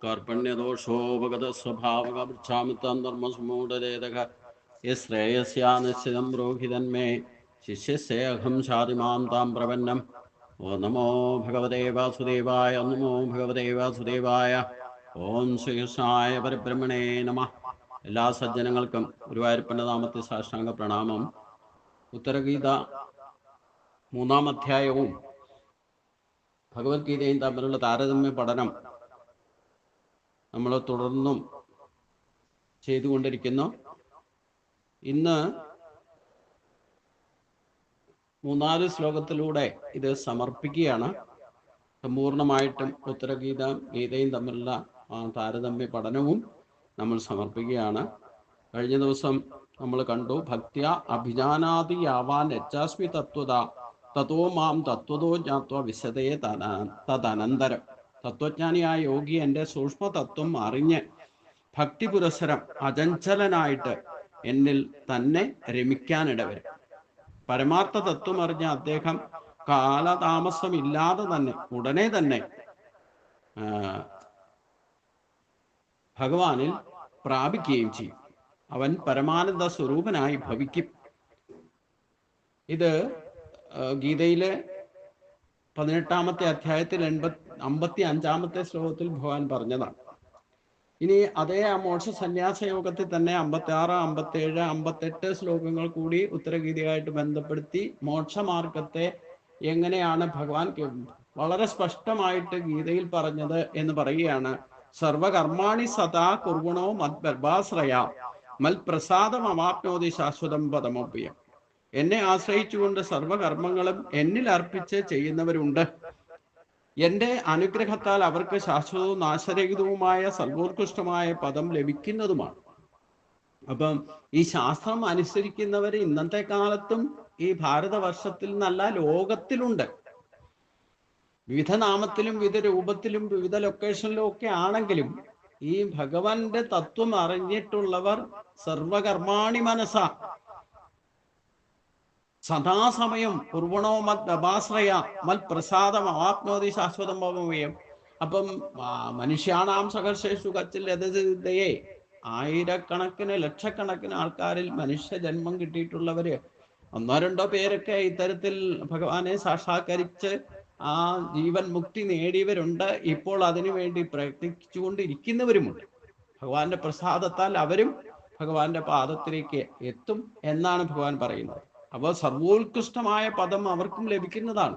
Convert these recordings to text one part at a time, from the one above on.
कार्पण्यदोषोपगतस्वभावकपृच्छामित्तन्धर्मसुमूढरेदः यश्रेयस्यानिश्चितं ब्रूहितन्मे शिष्यस्येऽहं शातिमां तां प्रपन्नम् ഓ നമോ ഭഗവതേ വാസുദേവായ നമോ ഭഗവതേ വാസുദേവായ. ഓം ശ്രീകൃഷ്ണായ പരബ്രഹ്മണേ നമ. എല്ലാ സജ്ജനങ്ങൾക്കും ഗുരുവായൂരപ്പൻ്റെ നാമത്തിൽ സാഷ്ടാംഗ പ്രണാമം. ഉത്തരഗീത 3-ാം അധ്യായവും ഭഗവത്ഗീതയും തമ്മിലുള്ള താരതമ്യ പഠനം നമ്മൾ തുടർന്നും ചെയ്തുകൊണ്ടിരിക്കുന്നു. ഇന്ന് 3-4 ശ്ലോകത്തിലൂടെ ഇത് സമർപ്പിക്കുകയാണ്. സമ്പൂർണമായിട്ടും ഗീതയും തമ്മിലുള്ള താരതമ്യ പഠനവും നമ്മൾ സമർപ്പിക്കുകയാണ്. കഴിഞ്ഞ ദിവസം നമ്മൾ കണ്ടു, ഭക്ത്യ അഭിജാനാതി യാവാൻ യച്ഛാസ്മി തത്വത തതോ മാം തത്വതോ ജ്ഞാത്വ വിശദയെ തദനന്തരം. തത്വജ്ഞാനിയായ യോഗി എൻ്റെ സൂക്ഷ്മതത്വം അറിഞ്ഞ് ഭക്തി പുരസ്സരം അചഞ്ചലനായിട്ട് എന്നിൽ തന്നെ രമിക്കാനിടവരും. പരമാർത്ഥ തത്വം അറിഞ്ഞ അദ്ദേഹം കാലതാമസമില്ലാതെ തന്നെ ഉടനെ തന്നെ ഭഗവാനിൽ പ്രാപിക്കുകയും ചെയ്യും. അവൻ പരമാനന്ദ സ്വരൂപനായി ഭവിക്കും. ഇത് ഗീതയിലെ 18-ാമത്തെ അധ്യായത്തിൽ 55-ാമത്തെ ശ്ലോകത്തിൽ ഭഗവാൻ പറഞ്ഞതാണ്. ഇനി അതേ ആ മോക്ഷ സന്യാസ യോഗത്തിൽ തന്നെ 56, 57, 58 ശ്ലോകങ്ങൾ കൂടി ഉത്തരഗീതയായിട്ട് ബന്ധപ്പെടുത്തി മോക്ഷമാർഗത്തെ എങ്ങനെയാണ് ഭഗവാൻ വളരെ സ്പഷ്ടമായിട്ട് ഗീതയിൽ പറഞ്ഞത് എന്ന് പറയുകയാണ്. സർവകർമാണി സദാ കുർവണോ മദ്ഗർഭാശ്രയ മൽപ്രസാദം അവാപ്നോതി ശാശ്വതം പദമോപ്യം. എന്നെ ആശ്രയിച്ചുകൊണ്ട് സർവകർമ്മങ്ങളും എന്നിൽ അർപ്പിച്ച് ചെയ്യുന്നവരുണ്ട്. എൻ്റെ അനുഗ്രഹത്താൽ അവർക്ക് ശാശ്വതവും നാശരഹിതവുമായ സർവോത്കൃഷ്ടമായ പദം ലഭിക്കുന്നതുമാണ്. അപ്പം ഈ ശാസ്ത്രം അനുസരിക്കുന്നവർ ഇന്നത്തെ കാലത്തും ഈ ഭാരതവർഷത്തിൽ നല്ല ലോകത്തിലുണ്ട്. വിവിധ നാമത്തിലും വിവിധ രൂപത്തിലും വിവിധ ലൊക്കേഷനിലും ഒക്കെ ആണെങ്കിലും ഈ ഭഗവാന്റെ തത്വം അറിഞ്ഞിട്ടുള്ളവർ സർവകർമാണി മനസ സദാസമയം കുർവണോ മത് അപാശ്രയ മൽ പ്രസാദം അവാപ്നോതി ശാശ്വതം ഭവമയം. അപ്പം മനുഷ്യാണാം സഹർഷേഷു കച്ചിൽ രഥസിദ്ധയെ, ആയിരക്കണക്കിന് ലക്ഷക്കണക്കിന് ആൾക്കാരിൽ മനുഷ്യ ജന്മം കിട്ടിയിട്ടുള്ളവര് 1-2 പേരൊക്കെ ഇത്തരത്തിൽ ഭഗവാനെ സാക്ഷാത്കരിച്ച് ആ ജീവൻ മുക്തി നേടിയവരുണ്ട്. ഇപ്പോൾ അതിനു വേണ്ടി പ്രയത്നിച്ചുകൊണ്ടിരിക്കുന്നവരുമുണ്ട്. ഭഗവാന്റെ പ്രസാദത്താൽ അവരും ഭഗവാന്റെ പാദത്തിലേക്ക് എത്തും എന്നാണ് ഭഗവാൻ പറയുന്നത്. അപ്പോൾ സർവോത്കൃഷ്ടമായ പദം അവർക്കും ലഭിക്കുന്നതാണ്.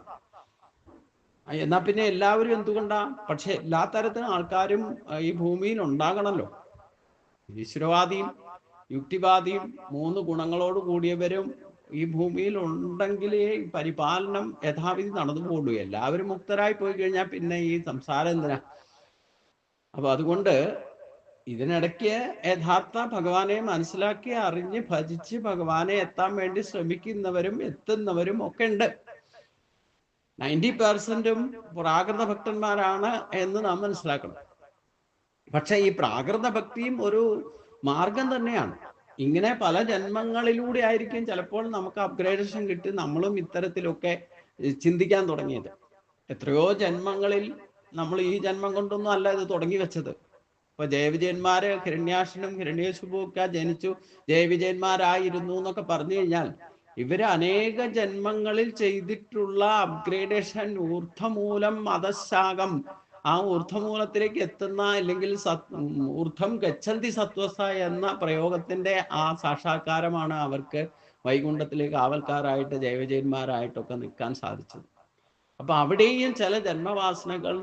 എന്നാ പിന്നെ എല്ലാവരും എന്തുകൊണ്ടാ? പക്ഷെ എല്ലാ തരത്തിലും ആൾക്കാരും ഈ ഭൂമിയിൽ ഉണ്ടാകണമല്ലോ. ഈശ്വരവാദിയും യുക്തിവാദിയും 3 ഗുണങ്ങളോട് കൂടിയവരും ഈ ഭൂമിയിൽ ഉണ്ടെങ്കിലേ പരിപാലനം യഥാവിധി നടന്നു പോകുള്ളൂ. എല്ലാവരും മുക്തരായി പോയി കഴിഞ്ഞാൽ പിന്നെ ഈ സംസാരം എന്തിനാ? അപ്പൊ അതുകൊണ്ട് ഇതിനിടയ്ക്ക് യഥാർത്ഥ ഭഗവാനെ മനസ്സിലാക്കി അറിഞ്ഞ് ഭജിച്ച് ഭഗവാനെ എത്താൻ വേണ്ടി ശ്രമിക്കുന്നവരും എത്തുന്നവരും ഒക്കെ ഉണ്ട്. 90% പ്രാകൃത ഭക്തന്മാരാണ് എന്ന് നാം മനസ്സിലാക്കണം. പക്ഷെ ഈ പ്രാകൃത ഭക്തിയും ഒരു മാർഗം തന്നെയാണ്. ഇങ്ങനെ പല ജന്മങ്ങളിലൂടെ ആയിരിക്കും ചിലപ്പോൾ നമുക്ക് അപ്ഗ്രേഡേഷൻ കിട്ടി നമ്മളും ഇത്തരത്തിലൊക്കെ ചിന്തിക്കാൻ തുടങ്ങിയത്. എത്രയോ ജന്മങ്ങളിൽ നമ്മൾ ഈ ജന്മം കൊണ്ടൊന്നും അല്ല ഇത് തുടങ്ങി വെച്ചത്. ഇപ്പൊ ജയവിജയന്മാര് ഹിരണ്യാക്ഷനും ഹിരണ്യകശിപുവും ഒക്കെ ജനിച്ചു ജയവിജയന്മാരായിരുന്നു എന്നൊക്കെ പറഞ്ഞു കഴിഞ്ഞാൽ ഇവര് അനേക ജന്മങ്ങളിൽ ചെയ്തിട്ടുള്ള അപ്ഗ്രേഡേഷൻ ഊർധ്വമൂലം അധശാകം, ആ ഊർധ്വമൂലത്തിലേക്ക് എത്തുന്ന അല്ലെങ്കിൽ ഊർധ്വം ഗച്ഛന്തി സത്വസ എന്ന പ്രയോഗത്തിന്റെ ആ സാക്ഷാത്കാരമാണ് അവർക്ക് വൈകുണ്ഠത്തിലേക്ക് ആവൽക്കാരായിട്ട് ജയവിജയന്മാരായിട്ടൊക്കെ നിൽക്കാൻ സാധിച്ചത്. അപ്പൊ അവിടെയും ചില ജന്മവാസനകൾ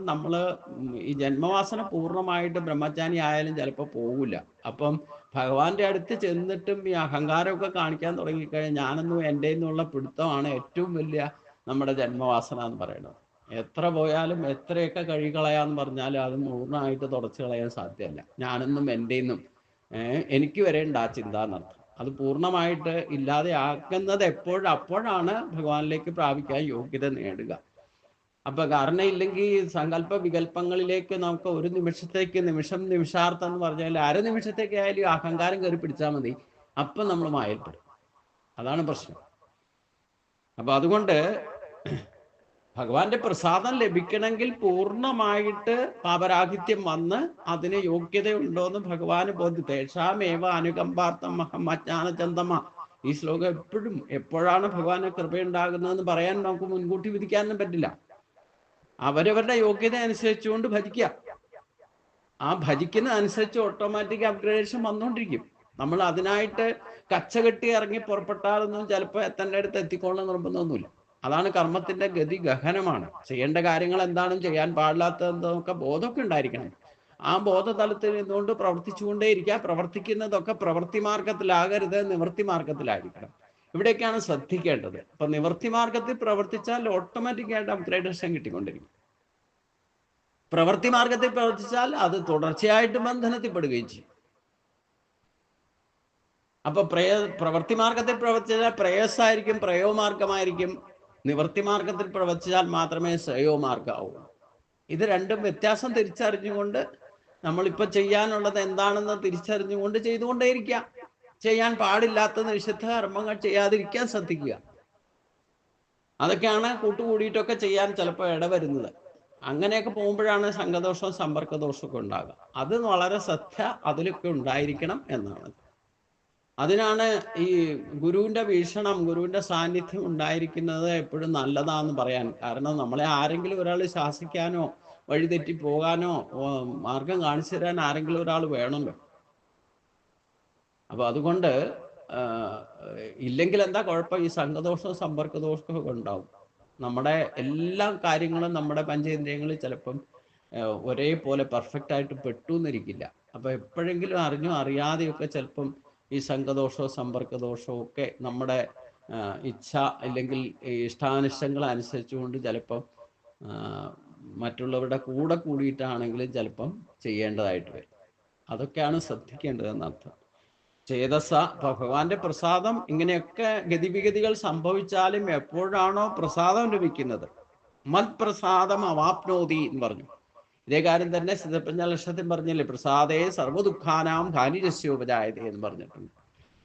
ഈ ജന്മവാസന പൂർണ്ണമായിട്ട് ബ്രഹ്മചാരി ആയാലും ചിലപ്പോൾ പോകില്ല. അപ്പം ഭഗവാന്റെ അടുത്ത് ചെന്നിട്ടും ഈ അഹങ്കാരമൊക്കെ കാണിക്കാൻ തുടങ്ങിക്കഴിഞ്ഞാൽ ഞാനെന്നും എൻ്റെ എന്നുള്ള പിടുത്തമാണ് ഏറ്റവും വലിയ നമ്മുടെ ജന്മവാസന എന്ന് പറയുന്നത്. എത്ര പോയാലും എത്രയൊക്കെ കഴുകിക്കളയാന്ന് പറഞ്ഞാലും അത് പൂർണ്ണമായിട്ട് തുടച്ചു കളയാൻ സാധ്യമല്ല. ഞാനെന്നും എൻ്റെ എന്നും എനിക്ക് വരേണ്ട ആ ചിന്ത എന്നർത്ഥം. അത് പൂർണ്ണമായിട്ട് ഇല്ലാതെ ആക്കുന്നത് അപ്പോഴാണ് ഭഗവാനിലേക്ക് പ്രാപിക്കാൻ യോഗ്യത നേടുക. അപ്പൊ കാരണം ഇല്ലെങ്കിൽ സങ്കല്പ വികല്പങ്ങളിലേക്ക് നമുക്ക് ഒരു നിമിഷാർത്ഥം എന്ന് പറഞ്ഞാൽ അരനിമിഷത്തേക്ക് ആയാലും അഹങ്കാരം കയറി പിടിച്ചാൽ മതി, അപ്പൊ നമ്മൾ മായൽപ്പെടും. അതാണ് പ്രശ്നം. അപ്പൊ അതുകൊണ്ട് ഭഗവാന്റെ പ്രസാദം ലഭിക്കണമെങ്കിൽ പൂർണ്ണമായിട്ട് പാപരാഹിത്യം വന്ന് അതിന് യോഗ്യതയുണ്ടോന്ന് ഭഗവാന് തേഷാമേവ അനുകമ്പാർത്ഥം മഹം അജ്ഞാനചന്തമ. ഈ ശ്ലോകം എപ്പോഴാണ് ഭഗവാന് കൃപയുണ്ടാകുന്നതെന്ന് പറയാൻ നമുക്ക് മുൻകൂട്ടി വിധിക്കാനും പറ്റില്ല. അവരവരുടെ യോഗ്യത അനുസരിച്ചുകൊണ്ട് ഭജിക്കുക. ആ ഭജിക്കുന്ന അനുസരിച്ച് ഓട്ടോമാറ്റിക് അപ്ഗ്രേഡേഷൻ വന്നുകൊണ്ടിരിക്കും. നമ്മൾ അതിനായിട്ട് കച്ചകെട്ടി ഇറങ്ങി പുറപ്പെട്ടാലൊന്നും ചിലപ്പോൾ എത്തേണ്ട അടുത്ത് എത്തിക്കോളണം നിർബന്ധമൊന്നുമില്ല. അതാണ് കർമ്മത്തിന്റെ ഗതി ഗഹനമാണ്. ചെയ്യേണ്ട കാര്യങ്ങൾ എന്താണെന്ന് ചെയ്യാൻ പാടില്ലാത്തതൊക്കെ ബോധമൊക്കെ ഉണ്ടായിരിക്കണം. ആ ബോധതലത്തിൽ നിന്നുകൊണ്ട് പ്രവർത്തിച്ചുകൊണ്ടേയിരിക്കുക. പ്രവർത്തിക്കുന്നതൊക്കെ പ്രവൃത്തി മാർഗത്തിലാകരുത്, നിവൃത്തി മാർഗത്തിലായിരിക്കണം. ഇവിടേക്കാണ് ശ്രദ്ധിക്കേണ്ടത്. അപ്പൊ നിവൃത്തി മാർഗത്തിൽ പ്രവർത്തിച്ചാൽ ഓട്ടോമാറ്റിക്കായിട്ട് അപ്ഗ്രേഡേഷൻ കിട്ടിക്കൊണ്ടിരിക്കും. പ്രവൃത്തി മാർഗത്തിൽ പ്രവർത്തിച്ചാൽ അത് തുടർച്ചയായിട്ട് ബന്ധനത്തിൽപ്പെടുകയും ചെയ്യും. അപ്പൊ പ്രവൃത്തി മാർഗത്തിൽ പ്രവർത്തിച്ചാൽ പ്രേയസ്സായിരിക്കും, പ്രയോമാർഗമായിരിക്കും. നിവൃത്തി മാർഗത്തിൽ പ്രവർത്തിച്ചാൽ മാത്രമേ ശ്രേയോമാർഗമാവൂ. ഇത് രണ്ടും വ്യത്യാസം തിരിച്ചറിഞ്ഞുകൊണ്ട് നമ്മളിപ്പോ ചെയ്യാനുള്ളത് എന്താണെന്ന് തിരിച്ചറിഞ്ഞുകൊണ്ട് ചെയ്തുകൊണ്ടേയിരിക്കുക. ചെയ്യാൻ പാടില്ലാത്ത നിഷിദ്ധ കർമ്മങ്ങൾ ചെയ്യാതിരിക്കാൻ ശ്രദ്ധിക്കുക. അതൊക്കെയാണ് കൂട്ടുകൂടിയിട്ടൊക്കെ ചെയ്യാൻ ചിലപ്പോൾ ഇടവരുന്നത്. അങ്ങനെയൊക്കെ പോകുമ്പോഴാണ് സംഘദോഷവും സമ്പർക്കദോഷമൊക്കെ ഉണ്ടാകുക. അത് വളരെ ശ്രദ്ധ അതിലൊക്കെ ഉണ്ടായിരിക്കണം എന്നാണ്. അതിനാണ് ഈ ഗുരുവിന്റെ വീക്ഷണം, ഗുരുവിന്റെ സാന്നിധ്യം ഉണ്ടായിരിക്കുന്നത് എപ്പോഴും നല്ലതാന്ന് പറയാൻ കാരണം. നമ്മളെ ആരെങ്കിലും ഒരാൾ ശാസിക്കാനോ വഴിതെറ്റി പോകാനോ മാർഗം കാണിച്ചു തരാൻ ആരെങ്കിലും ഒരാൾ വേണമല്ലോ. അപ്പൊ അതുകൊണ്ട് ഇല്ലെങ്കിൽ എന്താ കുഴപ്പം? ഈ സംഘദോഷവും സമ്പർക്കദോഷവും ഒക്കെ ഉണ്ടാവും. നമ്മുടെ എല്ലാ കാര്യങ്ങളും നമ്മുടെ പഞ്ചേന്ദ്രിയങ്ങളിൽ ചിലപ്പം ഒരേപോലെ പെർഫെക്റ്റ് ആയിട്ട് പെട്ടുന്നിരിക്കില്ല. അപ്പൊ എപ്പോഴെങ്കിലും അറിഞ്ഞോ അറിയാതെയൊക്കെ ചിലപ്പം ഈ സംഘദോഷവും സമ്പർക്കദോഷവും ഒക്കെ നമ്മുടെ ഇച്ഛ അല്ലെങ്കിൽ ഇഷ്ടാനിഷ്ടങ്ങൾ അനുസരിച്ചുകൊണ്ട് ചിലപ്പം മറ്റുള്ളവരുടെ കൂടെ കൂടിയിട്ടാണെങ്കിലും ചിലപ്പം ചെയ്യേണ്ടതായിട്ട് വരും. അതൊക്കെയാണ് ശ്രദ്ധിക്കേണ്ടതെന്നർത്ഥം. ചേതസ ഭഗവാന്റെ പ്രസാദം ഇങ്ങനെയൊക്കെ ഗതിവിഗതികൾ സംഭവിച്ചാലും എപ്പോഴാണോ പ്രസാദം ലഭിക്കുന്നത്, മത് പ്രസാദം അവാപ്നോതി എന്ന് പറഞ്ഞു. ഇതേ കാര്യം തന്നെ സിദ്ധപഞ്ചലക്ഷത്തിൽ പറഞ്ഞില്ലേ, പ്രസാദേ സർവ്വദുഃഖാനാം ഹാനിരസ്യോപജായതേ എന്ന് പറഞ്ഞിട്ടുണ്ട്.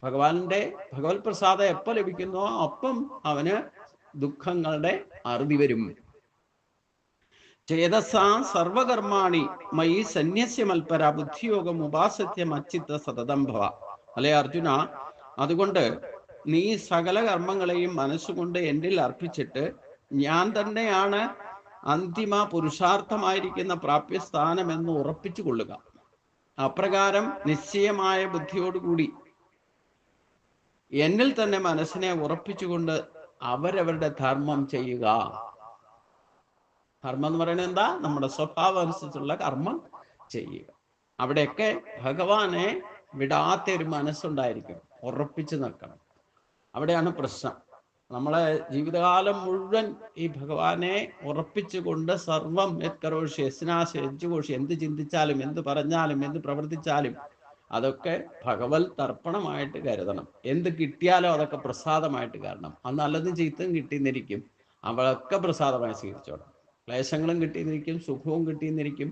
ഭഗവത് പ്രസാദം എപ്പോൾ ലഭിക്കുന്നോ അപ്പം അവന് ദുഃഖങ്ങളുടെ അറുതി വരും. ചേതസാ സർവകർമാണി മയി സന്യസ്യ മൽപര ബുദ്ധിയോഗം ഉപാസത്യം അച്ചിത്ത സതതം ഭവ. അല്ലെ അർജുന, അതുകൊണ്ട് നീ സകല കർമ്മങ്ങളെയും മനസ്സുകൊണ്ട് എന്നിൽ അർപ്പിച്ചിട്ട് ഞാൻ തന്നെയാണ് അന്തിമ പുരുഷാർത്ഥമായിരിക്കുന്ന പ്രാപ്യസ്ഥാനമെന്ന് ഉറപ്പിച്ചു കൊള്ളുക. അപ്രകാരം നിശ്ചയമായ ബുദ്ധിയോടുകൂടി എന്നിൽ തന്നെ മനസ്സിനെ ഉറപ്പിച്ചുകൊണ്ട് അവരവരുടെ ധർമ്മം ചെയ്യുക. ധർമ്മം എന്ന് പറയുന്നത് എന്താ? നമ്മുടെ സ്വഭാവം അനുസരിച്ചുള്ള കർമ്മം ചെയ്യുക. അവിടെയൊക്കെ ഭഗവാനെ വിടാത്ത ഒരു മനസ്സുണ്ടായിരിക്കും, ഉറപ്പിച്ചു നിൽക്കണം. അവിടെയാണ് പ്രശ്നം. നമ്മളെ ജീവിതകാലം മുഴുവൻ ഈ ഭഗവാനെ ഉറപ്പിച്ചുകൊണ്ട് സർവം യത്കരോഷി യസ്നാശ യജ്ജുഘോഷി, എന്ത് ചിന്തിച്ചാലും എന്ത് പറഞ്ഞാലും എന്ത് പ്രവർത്തിച്ചാലും അതൊക്കെ ഭഗവത് തർപ്പണമായിട്ട് കരുതണം. എന്ത് കിട്ടിയാലോ അതൊക്കെ പ്രസാദമായിട്ട് കാരണം. അത് നല്ലതും ചീത്തയും കിട്ടിയെന്നിരിക്കും, അവളൊക്കെ പ്രസാദമായി സ്വീകരിച്ചോണം. ക്ലേശങ്ങളും കിട്ടിയെന്നിരിക്കും, സുഖവും കിട്ടിയെന്നിരിക്കും.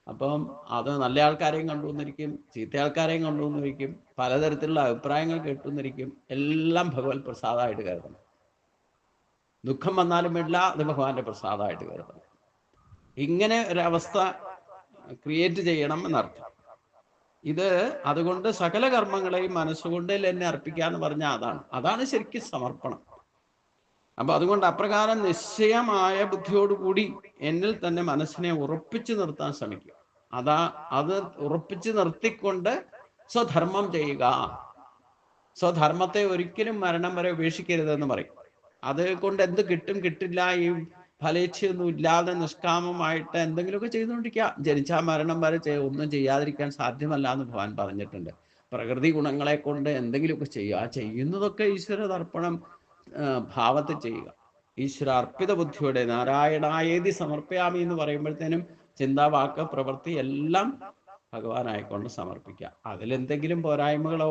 അപ്പം അത് നല്ല ആൾക്കാരെയും കണ്ടുവന്നിരിക്കും, ചീത്ത ആൾക്കാരെയും കണ്ടുവന്നിരിക്കും, പലതരത്തിലുള്ള അഭിപ്രായങ്ങൾ കേട്ടുവന്നിരിക്കും. എല്ലാം ഭഗവത് പ്രസാദമായിട്ട് കരുതണം. ദുഃഖം വന്നാലും വേണ്ടില്ല, അത് ഭഗവാന്റെ പ്രസാദമായിട്ട് കരുതണം. ഇങ്ങനെ ഒരവസ്ഥ ക്രിയേറ്റ് ചെയ്യണം എന്നർത്ഥം. ഇത് അതുകൊണ്ട് സകല കർമ്മങ്ങളെയും മനസ്സുകൊണ്ട് എന്നെ അർപ്പിക്കാന്ന് പറഞ്ഞാൽ അതാണ് ശരിക്കും സമർപ്പണം. അപ്പൊ അതുകൊണ്ട് അപ്രകാരം നിശ്ചയമായ ബുദ്ധിയോടുകൂടി എന്നിൽ തന്നെ മനസ്സിനെ ഉറപ്പിച്ചു നിർത്താൻ ശ്രമിക്കുക. അത് ഉറപ്പിച്ചു നിർത്തിക്കൊണ്ട് സ്വധർമ്മം ചെയ്യുക. സ്വധർമ്മത്തെ ഒരിക്കലും മരണം വരെ ഉപേക്ഷിക്കരുതെന്ന് പറയും. അത് കൊണ്ട് എന്ത് കിട്ടും കിട്ടില്ല, ഈ ഫലേച്ഛയൊന്നും ഇല്ലാതെ നിഷ്കാമമായിട്ട് എന്തെങ്കിലുമൊക്കെ ചെയ്തുകൊണ്ടിരിക്കുക. ജനിച്ചാൽ മരണം വരെ ഒന്നും ചെയ്യാതിരിക്കാൻ സാധ്യമല്ല എന്ന് ഭഗവാൻ പറഞ്ഞിട്ടുണ്ട്. പ്രകൃതി ഗുണങ്ങളെ കൊണ്ട് എന്തെങ്കിലുമൊക്കെ ചെയ്യുക. ആ ചെയ്യുന്നതൊക്കെ ഈശ്വര തർപ്പണം ഭാവത്തിൽ ചെയ്യുക. ഈശ്വര അർപ്പിത ബുദ്ധിയോടെ നാരായണായേതി സമർപ്പയാമി എന്ന് പറയുമ്പോഴത്തേനും ചിന്ത, വാക്ക്, പ്രവൃത്തി എല്ലാം ഭഗവാനായിക്കൊണ്ട് സമർപ്പിക്കുക. അതിലെന്തെങ്കിലും പോരായ്മകളോ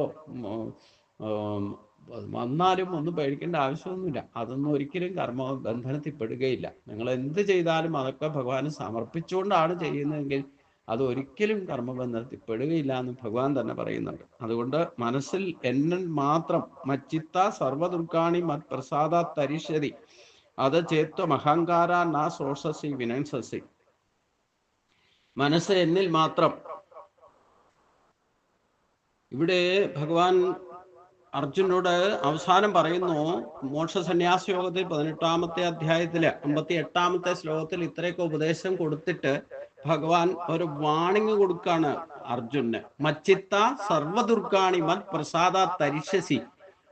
വന്നാലും ഒന്നും പേടിക്കേണ്ട ആവശ്യമൊന്നുമില്ല. അതൊന്നും ഒരിക്കലും കർമ്മ ബന്ധനത്തിൽ പെടുകയില്ല. നിങ്ങൾ എന്ത് ചെയ്താലും അതൊക്കെ ഭഗവാന് സമർപ്പിച്ചുകൊണ്ടാണ് ചെയ്യുന്നതെങ്കിൽ അത് ഒരിക്കലും കർമ്മബന്ധനത്തിൽ പെടുകയില്ല എന്ന് ഭഗവാൻ തന്നെ പറയുന്നുണ്ട്. അതുകൊണ്ട് മനസ്സിൽ എന്നിൽ മാത്രം മച്ചിത്ത സർവദുർഗാണി മത് പ്രസാദ തരിഷ്യതി. അത് ചേത്വം അഹങ്കാര നാ സോഷസി വിനംസസി. മനസ്സ് എന്നിൽ മാത്രം. ഇവിടെ ഭഗവാൻ അർജുനോട് അവസാനം പറയുന്നു, മോക്ഷ സന്യാസ യോഗത്തിൽ 18-ാമത്തെ അധ്യായത്തില് 58-ാമത്തെ ശ്ലോകത്തിൽ ഇത്രയൊക്കെ ഉപദേശം കൊടുത്തിട്ട് ഭഗവാൻ ഒരു വാണിംഗ് കൊടുക്കാണ് അർജുനന്. മച്ചിത്ത സർവദുർഗാണി മത് പ്രസാദ തരിശസി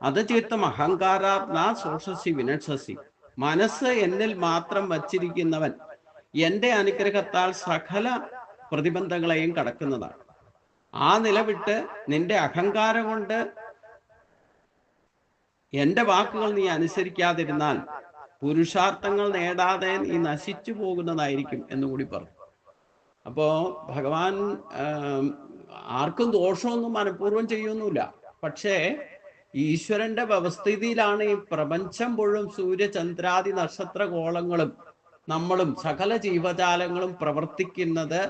അത് ചിത്തം അഹങ്കാരാത്മാ സോഷസി വിനക്ഷസി. മനസ്സ് എന്നിൽ മാത്രം വച്ചിരിക്കുന്നവൻ എന്റെ അനുഗ്രഹത്താൽ സകല പ്രതിബന്ധങ്ങളെയും കടക്കുന്നതാണ്. ആ നിലവിട്ട് നിന്റെ അഹങ്കാരം കൊണ്ട് എന്റെ വാക്കുകൾ നീ അനുസരിക്കാതിരുന്നാൽ പുരുഷാർത്ഥങ്ങൾ നേടാതെ നീ നശിച്ചു പോകുന്നതായിരിക്കും എന്നുകൂടി പറഞ്ഞു. അപ്പോ ഭഗവാൻ ആർക്കും ദോഷമൊന്നും മനഃപൂർവ്വം ചെയ്യൊന്നുമില്ല. പക്ഷേ ഈശ്വരന്റെ വ്യവസ്ഥിതിയിലാണ് ഈ പ്രപഞ്ചം മുഴുവൻ സൂര്യചന്ദ്രാദി നക്ഷത്രഗോളങ്ങളും നമ്മളും സകല ജീവജാലങ്ങളും പ്രവർത്തിക്കുന്നത്.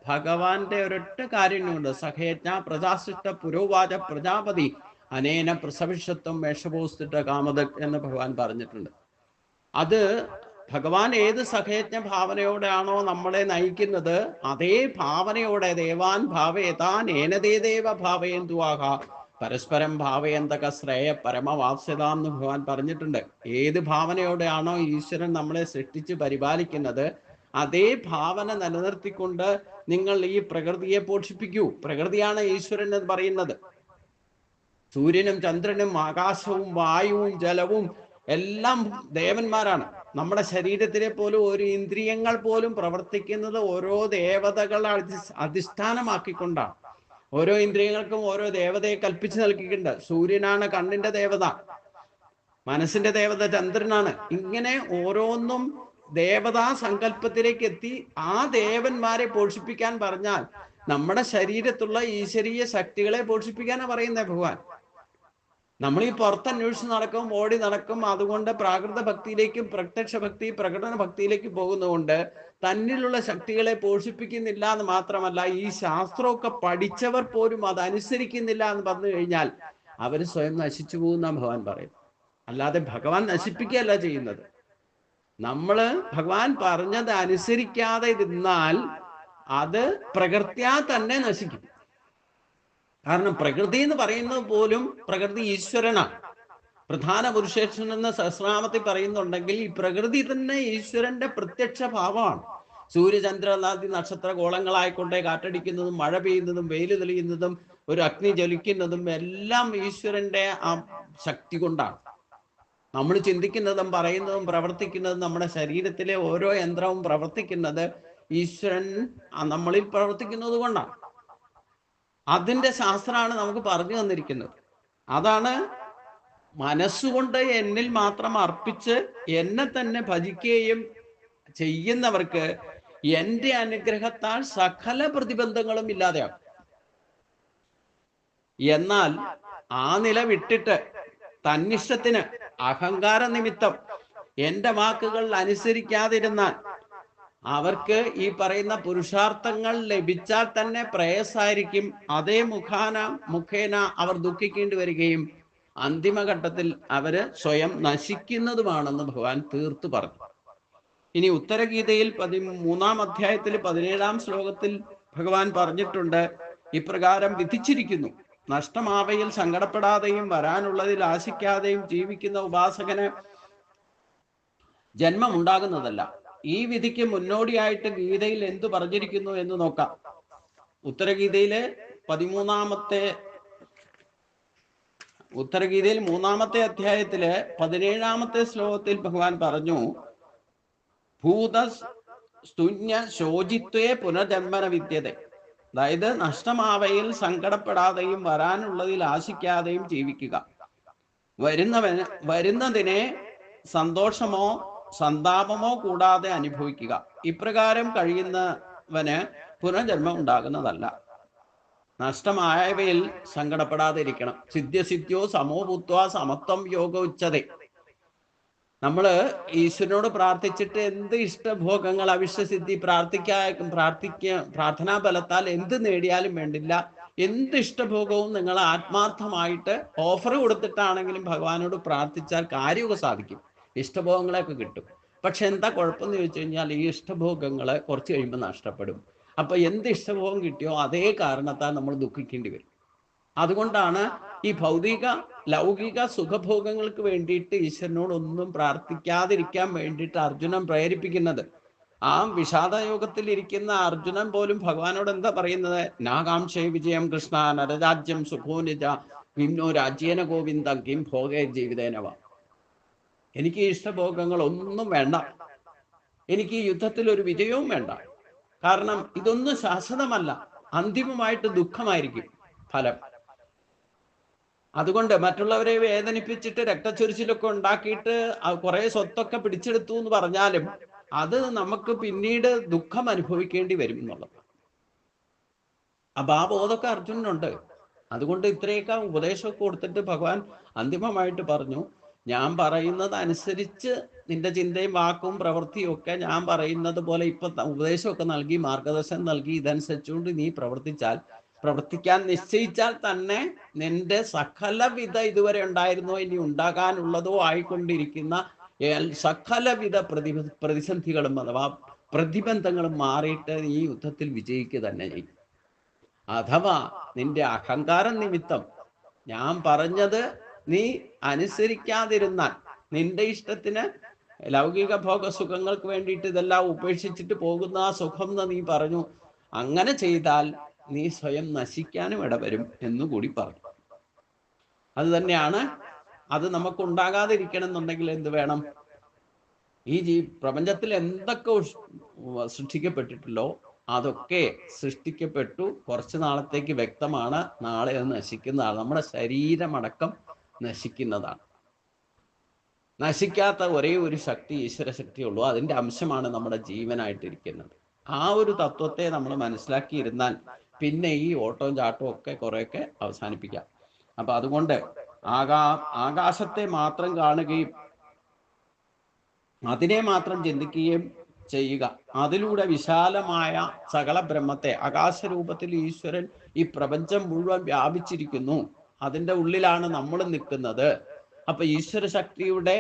ഭഗവാന്റെ ഒരൊറ്റ കാര്യമുണ്ട്, സഹയജ്ഞ പ്രജാശിഷ്ട പുരോവാച പ്രജാപതി അനേന പ്രസവിഷത്വം മേഷപോസ്തിട്ട കാമദക് എന്ന് ഭഗവാൻ പറഞ്ഞിട്ടുണ്ട്. അത് ഭഗവാൻ ഏത് സഹയജ്ഞ ഭാവനയോടെയാണോ നമ്മളെ നയിക്കുന്നത്, അതേ ഭാവനയോടെ ദേവാൻ ഭാവയതാൻ ഏനദേവ ഭാവയന്തുവാഹ പരസ്പരം ഭാവയന്തക ശ്രേയ പരമവാത്സ്യതാം എന്ന് ഭഗവാൻ പറഞ്ഞിട്ടുണ്ട്. ഏത് ഭാവനയോടെയാണോ ഈശ്വരൻ നമ്മളെ സൃഷ്ടിച്ച് പരിപാലിക്കുന്നത്, അതേ ഭാവന നിലനിർത്തിക്കൊണ്ട് നിങ്ങൾ ഈ പ്രകൃതിയെ പോഷിപ്പിക്കൂ. പ്രകൃതിയാണ് ഈശ്വരൻ എന്ന് പറയുന്നത്. സൂര്യനും ചന്ദ്രനും ആകാശവും വായുവും ജലവും എല്ലാം ദേവന്മാരാണ്. നമ്മുടെ ശരീരത്തിലെ പോലും ഒരു ഇന്ദ്രിയങ്ങൾ പോലും പ്രവർത്തിക്കുന്നത് ഓരോ ദേവതകളെ അധിഷ്ഠാനമാക്കിക്കൊണ്ടാണ്. ഓരോ ഇന്ദ്രിയങ്ങൾക്കും ഓരോ ദേവതയെ കൽപ്പിച്ചു നൽകിയിട്ടുണ്ട്. സൂര്യനാണ് കണ്ണിന്റെ ദേവത, മനസ്സിന്റെ ദേവത ചന്ദ്രനാണ്. ഇങ്ങനെ ഓരോന്നും ദേവതാ സങ്കല്പത്തിലേക്ക് എത്തി ആ ദേവന്മാരെ പോഷിപ്പിക്കാൻ പറഞ്ഞാൽ നമ്മുടെ ശരീരത്തുള്ള ഈശ്വരീയ ശക്തികളെ പോഷിപ്പിക്കാനാണ് പറയുന്നത് ഭഗവാൻ. നമ്മൾ ഈ പുറത്തന്വേഷിച്ച് നടക്കും, ഓടി നടക്കും. അതുകൊണ്ട് പ്രാകൃത ഭക്തിയിലേക്കും പ്രത്യക്ഷ ഭക്തി പ്രകടന ഭക്തിയിലേക്കും പോകുന്നതുകൊണ്ട് തന്നിലുള്ള ശക്തികളെ പോഷിപ്പിക്കുന്നില്ല എന്ന് മാത്രമല്ല, ഈ ശാസ്ത്രമൊക്കെ പഠിച്ചവർ പോലും അത് അനുസരിക്കുന്നില്ല എന്ന് പറഞ്ഞു കഴിഞ്ഞാൽ അവർ സ്വയം നശിച്ചു പോകുന്ന ഭഗവാൻ പറയും. അല്ലാതെ ഭഗവാൻ നശിപ്പിക്കുകയല്ല ചെയ്യുന്നത്. നമ്മള് ഭഗവാൻ പറഞ്ഞത് അനുസരിക്കാതെ ഇരുന്നാൽ അത് പ്രകൃത്യാ തന്നെ നശിക്കും. കാരണം പ്രകൃതി എന്ന് പറയുന്നത് പോലും പ്രകൃതി ഈശ്വരനാണ്. പ്രധാന പുരുഷേഷൻ എന്ന സഹസ്രനാമത്തിൽ പറയുന്നുണ്ടെങ്കിൽ ഈ പ്രകൃതി തന്നെ ഈശ്വരന്റെ പ്രത്യക്ഷ ഭാവമാണ്. സൂര്യചന്ദ്രനാദി നക്ഷത്ര ഗോളങ്ങളായിക്കൊണ്ടേ കാറ്റടിക്കുന്നതും മഴ പെയ്യുന്നതും വെയിൽ തെളിയുന്നതും ഒരു അഗ്നി ജ്വലിക്കുന്നതും എല്ലാം ഈശ്വരന്റെ ആ ശക്തി കൊണ്ടാണ്. നമ്മൾ ചിന്തിക്കുന്നതും പറയുന്നതും പ്രവർത്തിക്കുന്നതും നമ്മുടെ ശരീരത്തിലെ ഓരോ യന്ത്രവും പ്രവർത്തിക്കുന്നത് ഈശ്വരൻ നമ്മളിൽ പ്രവർത്തിക്കുന്നത് കൊണ്ടാണ്. അതിന്റെ ശാസ്ത്രമാണ് നമുക്ക് പറഞ്ഞു തന്നിരിക്കുന്നത്. അതാണ് മനസ്സുകൊണ്ട് എന്നിൽ മാത്രം അർപ്പിച്ച് എന്നെ തന്നെ ഭജിക്കുകയും ചെയ്യുന്നവർക്ക് എന്റെ അനുഗ്രഹത്താൽ സകല പ്രതിബന്ധങ്ങളും ഇല്ലാതെയാകും. എന്നാൽ ആ നില വിട്ടിട്ട് തന്നിഷ്ടത്തിന് അഹങ്കാര നിമിത്തം എന്റെ വാക്കുകൾ അനുസരിക്കാതിരുന്നാൽ അവർക്ക് ഈ പറയുന്ന പുരുഷാർത്ഥങ്ങൾ ലഭിച്ചാൽ തന്നെ പ്രയാസമായിരിക്കും. അതേ മുഖേന അവർ ദുഃഖിക്കേണ്ടി വരികയും അന്തിമഘട്ടത്തിൽ അവര് സ്വയം നശിക്കുന്നതുമാണെന്ന് ഭഗവാൻ തീർത്തു പറഞ്ഞു. ഇനി ഉത്തരഗീതയിൽ 13-ാം അധ്യായത്തിൽ 17-ാം ശ്ലോകത്തിൽ ഭഗവാൻ പറഞ്ഞിട്ടുണ്ട്, ഇപ്രകാരം വിധിച്ചിരിക്കുന്നു, നഷ്ടമാവയിൽ സങ്കടപ്പെടാതെയും വരാനുള്ളതിൽ ആശിക്കാതെയും ജീവിക്കുന്ന ഉപാസകന് ജന്മം ഉണ്ടാകുന്നതല്ല. ഈ വിധിക്ക് മുന്നോടിയായിട്ട് ഗീതയിൽ എന്തു പറഞ്ഞിരിക്കുന്നു എന്ന് നോക്കാം. ഉത്തരഗീതയിൽ 3-ാമത്തെ അധ്യായത്തില് 17-ാമത്തെ ശ്ലോകത്തിൽ ഭഗവാൻ പറഞ്ഞു, ഭൂത സ്തുന്യ ശോചിത്വേ പുനർജന്മന വിദ്യത. അതായത് നഷ്ടമാവയിൽ സങ്കടപ്പെടാതെയും വരാനുള്ളതിൽ ആശിക്കാതെയും ജീവിക്കുക. വരുന്നതിനെ സന്തോഷമോ സന്താപമോ കൂടാതെ അനുഭവിക്കുക. ഇപ്രകാരം കഴിയുന്നവന് പുനർജന്മം ഉണ്ടാകുന്നതല്ല. നഷ്ടമായവയിൽ സങ്കടപ്പെടാതെ ഇരിക്കണം. സിദ്ധ്യസിദ്ധ്യോ സമോഭൂത്വ സമത്വം യോഗ ഉച്ചതേ. നമ്മള് ഈശ്വരനോട് പ്രാർത്ഥിച്ചിട്ട് എന്ത് ഇഷ്ടഭോഗങ്ങൾ അവിശ്വസിദ്ധി പ്രാർത്ഥനാ ബലത്താൽ എന്ത് നേടിയാലും വേണ്ടില്ല, എന്ത് ഇഷ്ടഭോഗവും നിങ്ങൾ ആത്മാർത്ഥമായിട്ട് ഓഫർ കൊടുത്തിട്ടാണെങ്കിലും ഭഗവാനോട് പ്രാർത്ഥിച്ചാൽ കാര്യമൊക്കെ സാധിക്കും. ഇഷ്ടഭോഗങ്ങളൊക്കെ കിട്ടും. പക്ഷെ എന്താ കുഴപ്പമെന്ന് ചോദിച്ചു കഴിഞ്ഞാൽ ഈ ഇഷ്ടഭോഗങ്ങള് കുറച്ച് കഴിയുമ്പോൾ നഷ്ടപ്പെടും. അപ്പൊ എന്ത് ഇഷ്ടഭോഗം കിട്ടിയോ അതേ കാരണത്താൽ നമ്മൾ ദുഃഖിക്കേണ്ടി വരും. അതുകൊണ്ടാണ് ഈ ഭൗതിക ലൗകിക സുഖഭോഗങ്ങൾക്ക് വേണ്ടിയിട്ട് ഈശ്വരനോട് ഒന്നും പ്രാർത്ഥിക്കാതിരിക്കാൻ വേണ്ടിയിട്ട് അർജുനൻ പ്രേരിപ്പിക്കുന്നത്. ആ വിഷാദയോഗത്തിൽ ഇരിക്കുന്ന അർജുനൻ പോലും ഭഗവാനോട് എന്താ പറയുന്നത്? നാകാംക്ഷേ വിജയം കൃഷ്ണ നരരാജ്യം സുഖോനിജ കിംനോ രാജ്യേന ഗോവിന്ദം കിം ഭോഗേ ജീവിതേനവ. എനിക്ക് ഇഷ്ടഭോഗങ്ങൾ ഒന്നും വേണ്ട, എനിക്ക് ഈ യുദ്ധത്തിൽ ഒരു വിജയവും വേണ്ട. കാരണം ഇതൊന്നും ശാശ്വതമല്ല, അന്തിമമായിട്ട് ദുഃഖമായിരിക്കും ഫലം. അതുകൊണ്ട് മറ്റുള്ളവരെ വേദനിപ്പിച്ചിട്ട് രക്തച്ചൊരിച്ചിലൊക്കെ ഉണ്ടാക്കിയിട്ട് കുറെ സ്വത്തൊക്കെ പിടിച്ചെടുത്തു എന്ന് പറഞ്ഞാലും അത് നമുക്ക് പിന്നീട് ദുഃഖം അനുഭവിക്കേണ്ടി വരും എന്നുള്ളത്. അപ്പൊ ആ ബോധമൊക്കെ അർജുനനുണ്ട്. അതുകൊണ്ട് ഇത്രയൊക്കെ ഉപദേശമൊക്കെ കൊടുത്തിട്ട് ഭഗവാൻ അന്തിമമായിട്ട് പറഞ്ഞു, ഞാൻ പറയുന്നത് അനുസരിച്ച് നിന്റെ ചിന്തയും വാക്കും പ്രവൃത്തിയും ഒക്കെ ഞാൻ പറയുന്നത് പോലെ ഇപ്പൊ ഉപദേശമൊക്കെ നൽകി മാർഗദർശനം നൽകി ഇതനുസരിച്ചുകൊണ്ട് നീ പ്രവർത്തിക്കാൻ നിശ്ചയിച്ചാൽ തന്നെ നിന്റെ സകലവിധ ഇതുവരെ ഉണ്ടായിരുന്നോ ഇനി ഉണ്ടാകാനുള്ളതോ ആയിക്കൊണ്ടിരിക്കുന്ന സകലവിധ പ്രതിസന്ധികളും അഥവാ പ്രതിബന്ധങ്ങളും മാറിയിട്ട് ഈ യുദ്ധത്തിൽ വിജയിക്കുക തന്നെ ചെയ്യും. അഥവാ നിന്റെ അഹങ്കാരം നിമിത്തം ഞാൻ പറഞ്ഞത് നീ അനുസരിക്കാതിരുന്നാൽ, നിന്റെ ഇഷ്ടത്തിന് ലൗകിക ഭോഗ സുഖങ്ങൾക്ക് വേണ്ടിയിട്ട് ഇതെല്ലാം ഉപേക്ഷിച്ചിട്ട് പോകുന്ന ആ സുഖം എന്ന് നീ പറഞ്ഞു, അങ്ങനെ ചെയ്താൽ നീ സ്വയം നശിക്കാനും ഇടവരും എന്നുകൂടി പറഞ്ഞു. അത് തന്നെയാണ്. അത് നമുക്ക് ഉണ്ടാകാതിരിക്കണം എന്നുണ്ടെങ്കിൽ എന്ത് വേണം? ഈ പ്രപഞ്ചത്തിൽ എന്തൊക്കെ സൃഷ്ടിക്കപ്പെട്ടിട്ടുള്ളോ അതൊക്കെ സൃഷ്ടിക്കപ്പെട്ടു, കുറച്ച് നാളത്തേക്ക് വ്യക്തമാണ്, നാളെ അത് നശിക്കുന്നതാണ്. നമ്മുടെ ശരീരമടക്കം നശിക്കുന്നതാണ്. നശിക്കാത്ത ഒരേ ഒരു ശക്തി ഈശ്വര ശക്തിയുള്ളൂ. അതിന്റെ അംശമാണ് നമ്മുടെ ജീവനായിട്ടിരിക്കുന്നത്. ആ ഒരു തത്വത്തെ നമ്മൾ മനസ്സിലാക്കിയിരുന്നാൽ പിന്നെ ഈ ഓട്ടവും ചാട്ടവും ഒക്കെ കുറെയൊക്കെ അവസാനിപ്പിക്കാം. അപ്പൊ അതുകൊണ്ട് ആകാശത്തെ മാത്രം കാണുകയും അതിനെ മാത്രം ചിന്തിക്കുകയും ചെയ്യുക. അതിലൂടെ വിശാലമായ സകല ബ്രഹ്മത്തെ, ആകാശരൂപത്തിൽ ഈശ്വരൻ ഈ പ്രപഞ്ചം മുഴുവൻ വ്യാപിച്ചിരിക്കുന്നു, അതിൻ്റെ ഉള്ളിലാണ് നമ്മൾ നിൽക്കുന്നത്. അപ്പൊ ഈശ്വര ശക്തിയുടെ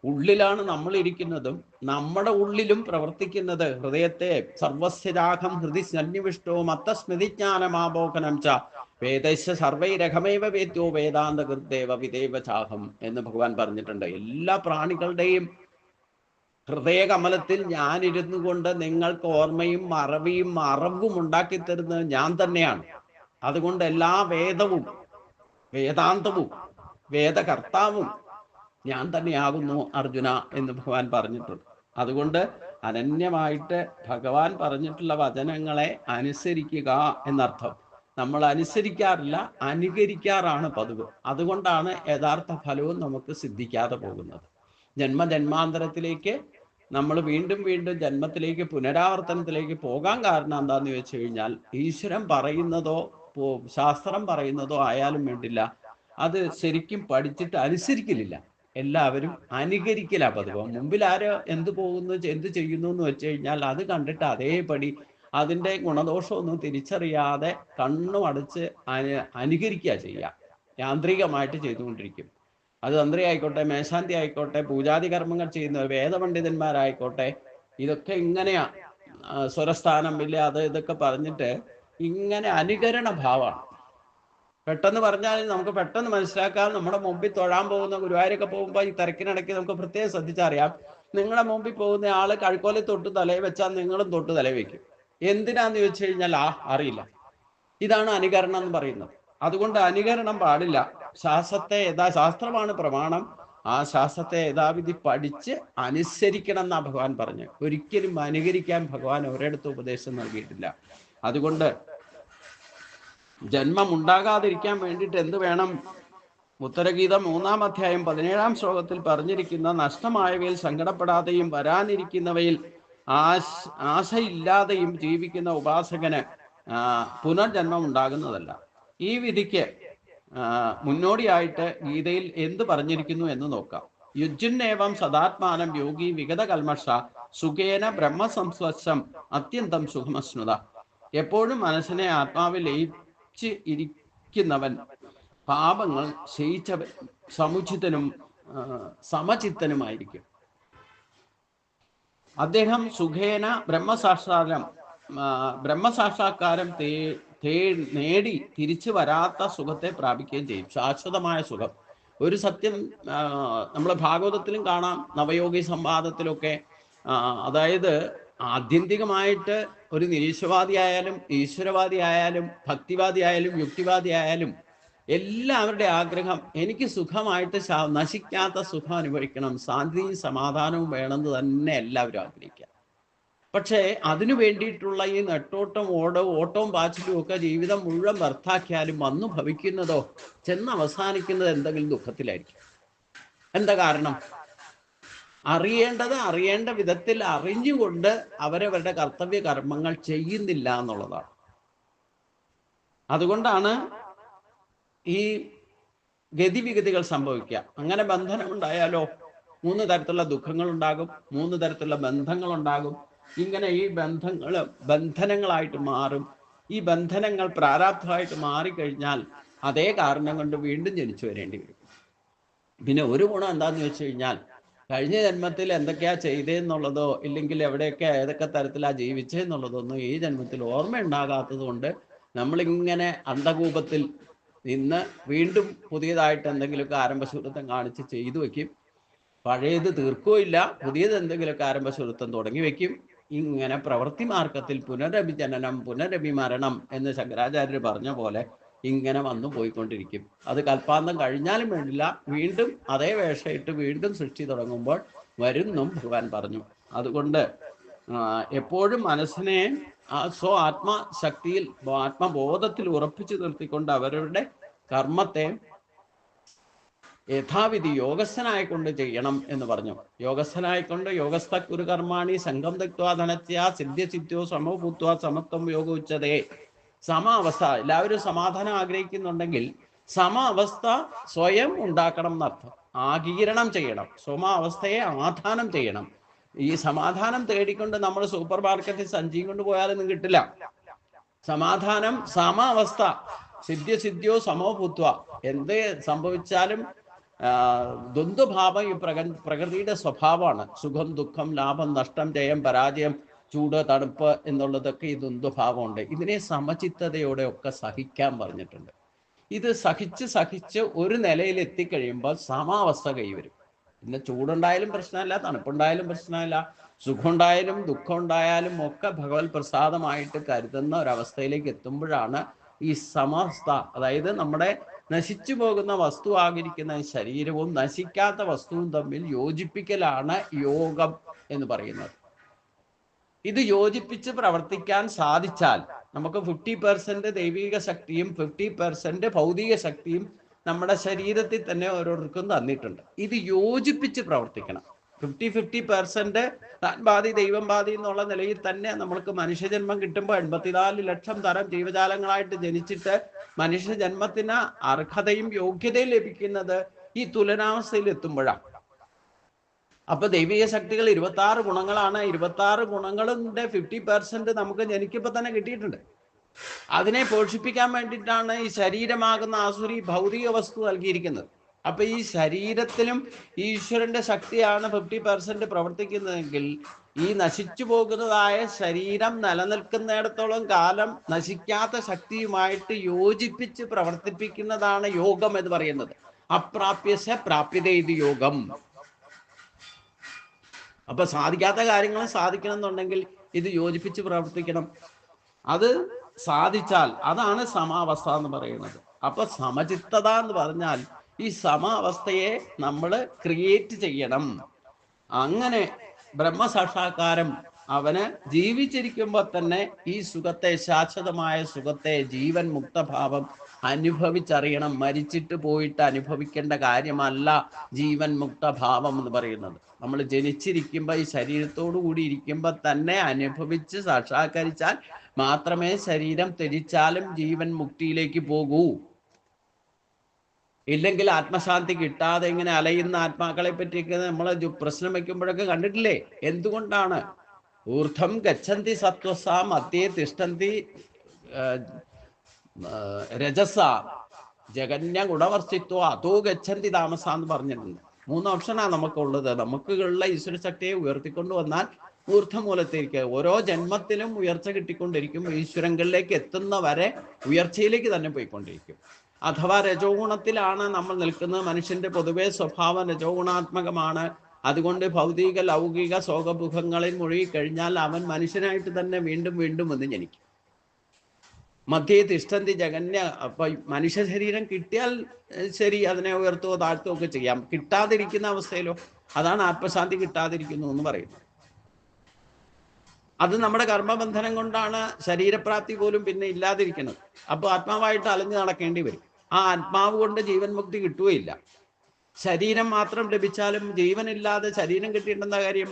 ഉള്ളിലാണ് നമ്മൾ ഇരിക്കുന്നതും നമ്മുടെ ഉള്ളിലും പ്രവർത്തിക്കുന്നത്. ഹൃദയത്തെ സർവസ്യരാഗം ഹൃദി സന്നിവിഷ്ടോ മത്തസ്മൃതിജ്ഞാനമാപോകനം ച വേദസ്യ സർവൈരഹമേവ വേദ്യോ വേദാന്ത കൃദേവ വിദേവ ചാഹം എന്ന് ഭഗവാൻ പറഞ്ഞിട്ടുണ്ട്. എല്ലാ പ്രാണികളുടെയും ഹൃദയകമലത്തിൽ ഞാനിരുന്നു കൊണ്ട് നിങ്ങൾക്ക് ഓർമ്മയും അറിവും ഉണ്ടാക്കി തരുന്നത് ഞാൻ തന്നെയാണ്. അതുകൊണ്ട് എല്ലാ വേദവും വേദാന്തവും വേദകർത്താവും ഞാൻ തന്നെയാകുന്നു അർജുന എന്ന് ഭഗവാൻ പറഞ്ഞിട്ടുണ്ട്. അതുകൊണ്ട് അനന്യമായിട്ട് ഭഗവാൻ പറഞ്ഞിട്ടുള്ള വചനങ്ങളെ അനുസരിക്കുക എന്നർത്ഥം. നമ്മൾ അനുസരിക്കാറില്ല, അനുകരിക്കാറാണ് പതിവ്. അതുകൊണ്ടാണ് യഥാർത്ഥ ഫലവും നമുക്ക് സിദ്ധിക്കാതെ പോകുന്നത്. ജന്മജന്മാന്തരത്തിലേക്ക് നമ്മൾ വീണ്ടും ജന്മത്തിലേക്ക് പുനരാവർത്തനത്തിലേക്ക് പോകാൻ കാരണം എന്താന്ന് ചോദിച്ചു കഴിഞ്ഞാൽ, ഈശ്വരൻ പറയുന്നതോ ശാസ്ത്രം പറയുന്നതോ ആയാലും വേണ്ടില്ല, അത് ശരിക്കും പഠിച്ചിട്ട് അനുസരിക്കലില്ല. എല്ലാവരും അനുകരിക്കല പതിവ്. മുമ്പിൽ ആര് എന്ത് പോകുന്നു എന്ത് ചെയ്യുന്നു എന്ന് വെച്ച് കഴിഞ്ഞാൽ അത് കണ്ടിട്ട് അതേപടി അതിൻ്റെ ഗുണദോഷമൊന്നും തിരിച്ചറിയാതെ കണ്ണും അടച്ച് അനുകരിക്കുക ചെയ്യുക. യാന്ത്രികമായിട്ട് ചെയ്തുകൊണ്ടിരിക്കും. അത് തന്ത്രി ആയിക്കോട്ടെ, മേശാന്തി ആയിക്കോട്ടെ, പൂജാതി കർമ്മങ്ങൾ ചെയ്യുന്ന വേദപണ്ഡിതന്മാരായിക്കോട്ടെ, ഇതൊക്കെ ഇങ്ങനെയാ. സ്വരസ്ഥാനം ഇല്ല, അത് ഇതൊക്കെ പറഞ്ഞിട്ട് ഇങ്ങനെ അനുകരണ ഭാവമാണ്. പെട്ടെന്ന് പറഞ്ഞാൽ നമുക്ക് പെട്ടെന്ന് മനസ്സിലാക്കാം. നമ്മുടെ മുമ്പിൽ തൊഴാൻ പോകുന്ന ഗുരുവായൂരൊക്കെ പോകുമ്പോൾ ഈ തിരക്കിനിടയ്ക്ക് നമുക്ക് പ്രത്യേകം ശ്രദ്ധിച്ചറിയാം. നിങ്ങളുടെ മുമ്പിൽ പോകുന്ന ആള് കഴുക്കോലെ തൊട്ട് തലയിൽ വെച്ചാൽ നിങ്ങളും തൊട്ട് തലയിൽ വെക്കും. എന്തിനാന്ന് ചോദിച്ചു കഴിഞ്ഞാൽ അറിയില്ല. ഇതാണ് അനുകരണം എന്ന് പറയുന്നത്. അതുകൊണ്ട് അനുകരണം പാടില്ല. ശാസ്ത്രമാണ് പ്രമാണം. ആ ശാസ്ത്രത്തെ യഥാവിധി പഠിച്ച് അനുസരിക്കണം എന്നാ ഭഗവാൻ പറഞ്ഞു. ഒരിക്കലും അനുകരിക്കാൻ ഭഗവാൻ ഒരിടത്തും ഉപദേശം നൽകിയിട്ടില്ല. അതുകൊണ്ട് ജന്മം ഉണ്ടാകാതിരിക്കാൻ വേണ്ടിയിട്ട് എന്ത് വേണം? ഉത്തരഗീതം 3-ാം അധ്യായം 17-ാം ശ്ലോകത്തിൽ പറഞ്ഞിരിക്കുന്ന നഷ്ടമായവയിൽ സങ്കടപ്പെടാതെയും വരാനിരിക്കുന്നവയിൽ ആശയില്ലാതെയും ജീവിക്കുന്ന ഉപാസകന് പുനർജന്മം ഉണ്ടാകുന്നതല്ല. ഈ വിധിക്ക് മുന്നോടിയായിട്ട് ഗീതയിൽ എന്ത് പറഞ്ഞിരിക്കുന്നു എന്ന് നോക്കാം. യുജ്ജുന്നേവം സദാത്മാനം യോഗി വിഗത കൽമഷ സുഖേന ബ്രഹ്മസംസ്വശം അത്യന്തം സുഖമശ്നുത. എപ്പോഴും മനസ്സിനെ ആത്മാവിൽ ലയിച്ച് ഇരിക്കുന്നവൻ, പാപങ്ങൾ ക്ഷയിച്ചവൻ, സമുചിതനും സമചിത്തനുമായിരിക്കും. അദ്ദേഹം സുഖേന ബ്രഹ്മസാക്ഷാത്കാരം നേടി തിരിച്ചു വരാത്ത സുഖത്തെ പ്രാപിക്കുകയും ചെയ്യും. ശാശ്വതമായ സുഖം. ഒരു സത്യം നമ്മൾ ഭാഗവതത്തിലും കാണാം, നവയോഗി സംവാദത്തിലൊക്കെ. അതായത് ആത്യന്തികമായിട്ട് ഒരു നിരീശ്വരവാദി ആയാലും ഈശ്വരവാദി ആയാലും ഭക്തിവാദി ആയാലും യുക്തിവാദി ആയാലും എല്ലാവരുടെ ആഗ്രഹം എനിക്ക് സുഖമായിട്ട് നശിക്കാത്ത സുഖം അനുഭവിക്കണം, ശാന്തിയും സമാധാനവും വേണമെന്ന് തന്നെ എല്ലാവരും ആഗ്രഹിക്കുക. പക്ഷേ അതിനു വേണ്ടിയിട്ടുള്ള ഈ നെട്ടോട്ടം ഓട്ടവും പാച്ചിലും ഒക്കെ ജീവിതം മുഴുവൻ വ്യർത്ഥാക്കിയാലും വന്നു ഭവിക്കുന്നതോ ചെന്ന് അവസാനിക്കുന്നത് എന്തെങ്കിലും ദുഃഖത്തിലായിരിക്കും. എന്താ കാരണം? അറിയേണ്ട വിധത്തിൽ അറിഞ്ഞുകൊണ്ട് അവരവരുടെ കർത്തവ്യ കർമ്മങ്ങൾ ചെയ്യുന്നില്ല എന്നുള്ളതാണ്. അതുകൊണ്ടാണ് ഈ ഗതിവിഗതികൾ സംഭവിക്കുക. അങ്ങനെ ബന്ധനം ഉണ്ടായാലോ 3 തരത്തിലുള്ള ദുഃഖങ്ങൾ ഉണ്ടാകും, 3 തരത്തിലുള്ള ബന്ധങ്ങൾ ഉണ്ടാകും. ഇങ്ങനെ ഈ ബന്ധനങ്ങളായിട്ട് മാറും. ഈ ബന്ധനങ്ങൾ പ്രാരാബ്ധമായിട്ട് മാറിക്കഴിഞ്ഞാൽ അതേ കാരണം കൊണ്ട് വീണ്ടും ജനിച്ചു വരേണ്ടി വരും. പിന്നെ ഒരു ഗുണം എന്താന്ന് വെച്ച് കഴിഞ്ഞാൽ കഴിഞ്ഞ ജന്മത്തിൽ എന്തൊക്കെയാ ചെയ്തേന്നുള്ളതോ ഇല്ലെങ്കിൽ എവിടെയൊക്കെ ഏതൊക്കെ തരത്തിലാ ജീവിച്ചെന്നുള്ളതൊന്നും ഈ ജന്മത്തിൽ ഓർമ്മ ഉണ്ടാകാത്തത് കൊണ്ട് നമ്മളിങ്ങനെ അന്ധകൂപത്തിൽ നിന്ന് വീണ്ടും പുതിയതായിട്ട് എന്തെങ്കിലുമൊക്കെ ആരംഭശൂലത്വം കാണിച്ച് ചെയ്തു വെക്കും. പഴയത് തീർക്കുകയില്ല, പുതിയത് എന്തെങ്കിലുമൊക്കെ ആരംഭശൂലത്വം തുടങ്ങി വെക്കും. ഇങ്ങനെ പ്രവൃത്തി മാർഗത്തിൽ പുനരഭിജനനം പുനരഭിമരണം എന്ന് ശങ്കരാചാര്യർ പറഞ്ഞ പോലെ ഇങ്ങനെ വന്നു പോയിക്കൊണ്ടിരിക്കും. അത് കൽപ്പാന്തം കഴിഞ്ഞാലും വേണ്ടില്ല, വീണ്ടും അതേ വേഷയിട്ട് വീണ്ടും സൃഷ്ടി തുടങ്ങുമ്പോൾ വരുന്നും ഭഗവാൻ പറഞ്ഞു. അതുകൊണ്ട് എപ്പോഴും മനസ്സിനെ ആത്മശക്തിയിൽ ആത്മബോധത്തിൽ ഉറപ്പിച്ചു നിർത്തിക്കൊണ്ട് അവരുടെ കർമ്മത്തെ യഥാവിധി യോഗസ്ഥനായിക്കൊണ്ട് ചെയ്യണം എന്ന് പറഞ്ഞു. യോഗസ്ഥനായിക്കൊണ്ട് യോഗസ്ഥ കുരു കർമാണി സംഘം തെക്വാ ധനത്യാ സിദ്ധ്യസിദ്ധ്യോ സമഭൂത്വാ സമത്വം യോഗ ഉച്ചതേ. സമ അവസ്ഥ, എല്ലാവരും സമാധാനം ആഗ്രഹിക്കുന്നുണ്ടെങ്കിൽ സമ അവസ്ഥ സ്വയം ഉണ്ടാക്കണം എന്നർത്ഥം. ആഗീരണം ചെയ്യണം, സ്വമാവസ്ഥയെ ആധാനം ചെയ്യണം. ഈ സമാധാനം തേടിക്കൊണ്ട് നമ്മൾ സൂപ്പർ മാർക്കറ്റിൽ സഞ്ചിയും കൊണ്ട് പോയാലൊന്നും കിട്ടില്ല. സമാധാനം സമ അവസ്ഥ, സിദ്ധ്യോ സമോഭൂത്വ. എന്ത് സംഭവിച്ചാലും ദ്വന്ദ്ഭാവം ഈ പ്രകൃതിയുടെ സ്വഭാവമാണ്. സുഖം ദുഃഖം ലാഭം നഷ്ടം ജയം പരാജയം ചൂട് തണുപ്പ് എന്നുള്ളതൊക്കെ ഈ ദ്വന്ദ്ഭാവമുണ്ട്. ഇതിനെ സമചിത്തതയോടെ ഒക്കെ സഹിക്കാൻ പറഞ്ഞിട്ടുണ്ട്. ഇത് സഹിച്ച് ഒരു നിലയിൽ എത്തിക്കഴിയുമ്പോൾ സമാവസ്ഥ കൈവരും. പിന്നെ ചൂടുണ്ടായാലും പ്രശ്നമില്ല, തണുപ്പുണ്ടായാലും പ്രശ്നമില്ല, സുഖമുണ്ടായാലും ദുഃഖം ഉണ്ടായാലും ഒക്കെ ഭഗവത് പ്രസാദമായിട്ട് കരുതുന്ന ഒരവസ്ഥയിലേക്ക് എത്തുമ്പോഴാണ് ഈ സമസ്ത, അതായത് നമ്മുടെ നശിച്ചു പോകുന്ന വസ്തു ആകിരിക്കുന്ന ശരീരവും നശിക്കാത്ത വസ്തുവും തമ്മിൽ യോജിപ്പിക്കലാണ് യോഗം എന്ന് പറയുന്നത്. ഇത് യോജിപ്പിച്ച് പ്രവർത്തിക്കാൻ സാധിച്ചാൽ നമുക്ക് 50% ദൈവിക ശക്തിയും 50% ഭൗതിക ശക്തിയും നമ്മുടെ ശരീരത്തിൽ തന്നെ ഓരോരുത്തർക്കും തന്നിട്ടുണ്ട്. ഇത് യോജിപ്പിച്ച് പ്രവർത്തിക്കണം. 50% താൻ ബാധി ദൈവം ബാധി എന്നുള്ള നിലയിൽ തന്നെ നമ്മൾക്ക് മനുഷ്യജന്മം കിട്ടുമ്പോൾ 84 ലക്ഷം തരം ജീവജാലങ്ങളായിട്ട് ജനിച്ചിട്ട് മനുഷ്യജന്മത്തിന് അർഹതയും യോഗ്യതയും ലഭിക്കുന്നത് ഈ തുലനാവസ്ഥയിൽ എത്തുമ്പോഴാണ്. അപ്പൊ ദൈവിക ശക്തികൾ 26 ഗുണങ്ങളാണ്. 26 ഗുണങ്ങളുടെ 50% നമുക്ക് ജനിക്കുമ്പോൾ തന്നെ കിട്ടിയിട്ടുണ്ട്. അതിനെ പോഷിപ്പിക്കാൻ വേണ്ടിയിട്ടാണ് ഈ ശരീരമാകുന്ന ആസുരി ഭൗതിക വസ്തു നൽകിയിരിക്കുന്നത്. അപ്പൊ ഈ ശരീരത്തിലും ഈശ്വരന്റെ ശക്തിയാണ് 50% പ്രവർത്തിക്കുന്നതെങ്കിൽ ഈ നശിച്ചു പോകുന്നതായ ശരീരം നിലനിൽക്കുന്നിടത്തോളം കാലം നശിക്കാത്ത ശക്തിയുമായിട്ട് യോജിപ്പിച്ച് പ്രവർത്തിപ്പിക്കുന്നതാണ് യോഗം എന്ന് പറയുന്നത്. അപ്രാപ്യസ്യ പ്രാപ്യത ഇത് യോഗം. അപ്പൊ സാധിക്കാത്ത കാര്യങ്ങൾ സാധിക്കണം എന്നുണ്ടെങ്കിൽ ഇത് യോജിപ്പിച്ച് പ്രവർത്തിക്കണം. അത് സാധിച്ചാൽ അതാണ് സമാവസ്ഥ എന്ന് പറയുന്നത്. അപ്പൊ സമചിത്തത എന്ന് പറഞ്ഞാൽ ഈ സമാവസ്ഥയെ നമ്മൾ ക്രിയേറ്റ് ചെയ്യണം. അങ്ങനെ ബ്രഹ്മസാക്ഷാത്കാരം അവന് ജീവിച്ചിരിക്കുമ്പോൾ തന്നെ ഈ സുഖത്തെ, ശാശ്വതമായ സുഖത്തെ, ജീവൻ മുക്തഭാവം അനുഭവിച്ചറിയണം. മരിച്ചിട്ട് പോയിട്ട് അനുഭവിക്കേണ്ട കാര്യമല്ല ജീവൻ മുക്തഭാവം എന്ന് പറയുന്നത്. നമ്മൾ ജനിച്ചിരിക്കുമ്പോൾ ഈ ശരീരത്തോടു കൂടി ഇരിക്കുമ്പോൾ തന്നെ അനുഭവിച്ച് സാക്ഷാത്കരിച്ചാൽ മാത്രമേ ശരീരം ത്യജിച്ചാലും ജീവൻ മുക്തിയിലേക്ക് പോകൂ. ഇല്ലെങ്കിൽ ആത്മശാന്തി കിട്ടാതെ ഇങ്ങനെ അലയുന്ന ആത്മാക്കളെ പറ്റിയൊക്കെ നമ്മൾ പ്രശ്നം വയ്ക്കുമ്പോഴൊക്കെ കണ്ടിട്ടില്ലേ? എന്തുകൊണ്ടാണ്? ഊർധം ഗച്ഛന്തി സത്വസ മധ്യേ തിഷ്ഠന്തി രജസ ജഗന്യ ഗുണവർത്തിത്വ അതോ ഗച്ഛന്തി താമസ എന്ന് പറഞ്ഞിട്ടുണ്ട്. 3 ഓപ്ഷനാണ് നമുക്കുള്ളത്. നമുക്കുള്ള ഈശ്വരശക്തിയെ ഉയർത്തിക്കൊണ്ട് വന്നാൽ ഊർദ്ധമൂലത്തേക്ക് ഓരോ ജന്മത്തിലും ഉയർച്ച കിട്ടിക്കൊണ്ടിരിക്കും. ഈശ്വരങ്ങളിലേക്ക് എത്തുന്ന വരെ ഉയർച്ചയിലേക്ക് തന്നെ പോയിക്കൊണ്ടിരിക്കും. അഥവാ രജോ ഗുണത്തിലാണ് നമ്മൾ നിൽക്കുന്നത്. മനുഷ്യന്റെ പൊതുവെ സ്വഭാവം രജോ ഗുണാത്മകമാണ്. അതുകൊണ്ട് ഭൗതിക ലൗകിക ശോകമുഖങ്ങളിൽ മുഴുകിക്കഴിഞ്ഞാൽ അവൻ മനുഷ്യനായിട്ട് തന്നെ വീണ്ടും വീണ്ടും വന്ന് ജനിക്കും. മധ്യേ തിഷ്ഠന്തി ജഗന്യ. അപ്പൊ മനുഷ്യ ശരീരം കിട്ടിയാൽ ശരി, അതിനെ ഉയർത്തുകയോ താഴ്ത്തുകയോ ഒക്കെ ചെയ്യാം. കിട്ടാതിരിക്കുന്ന അവസ്ഥയിലോ, അതാണ് ആത്മശാന്തി കിട്ടാതിരിക്കുന്നു എന്ന് പറയുന്നത്. അത് നമ്മുടെ കർമ്മബന്ധനം കൊണ്ടാണ് ശരീരപ്രാപ്തി പോലും പിന്നെ ഇല്ലാതിരിക്കുന്നത്. അപ്പോൾ ആത്മാവായിട്ട് അലഞ്ഞു നടക്കേണ്ടി വരും. ആ ആത്മാവ് കൊണ്ട് ജീവൻ മുക്തി കിട്ടുകയില്ല. ശരീരം മാത്രം ലഭിച്ചാലും ജീവനില്ലാതെ ശരീരം കിട്ടിയിട്ടുണ്ടെന്ന കാര്യം.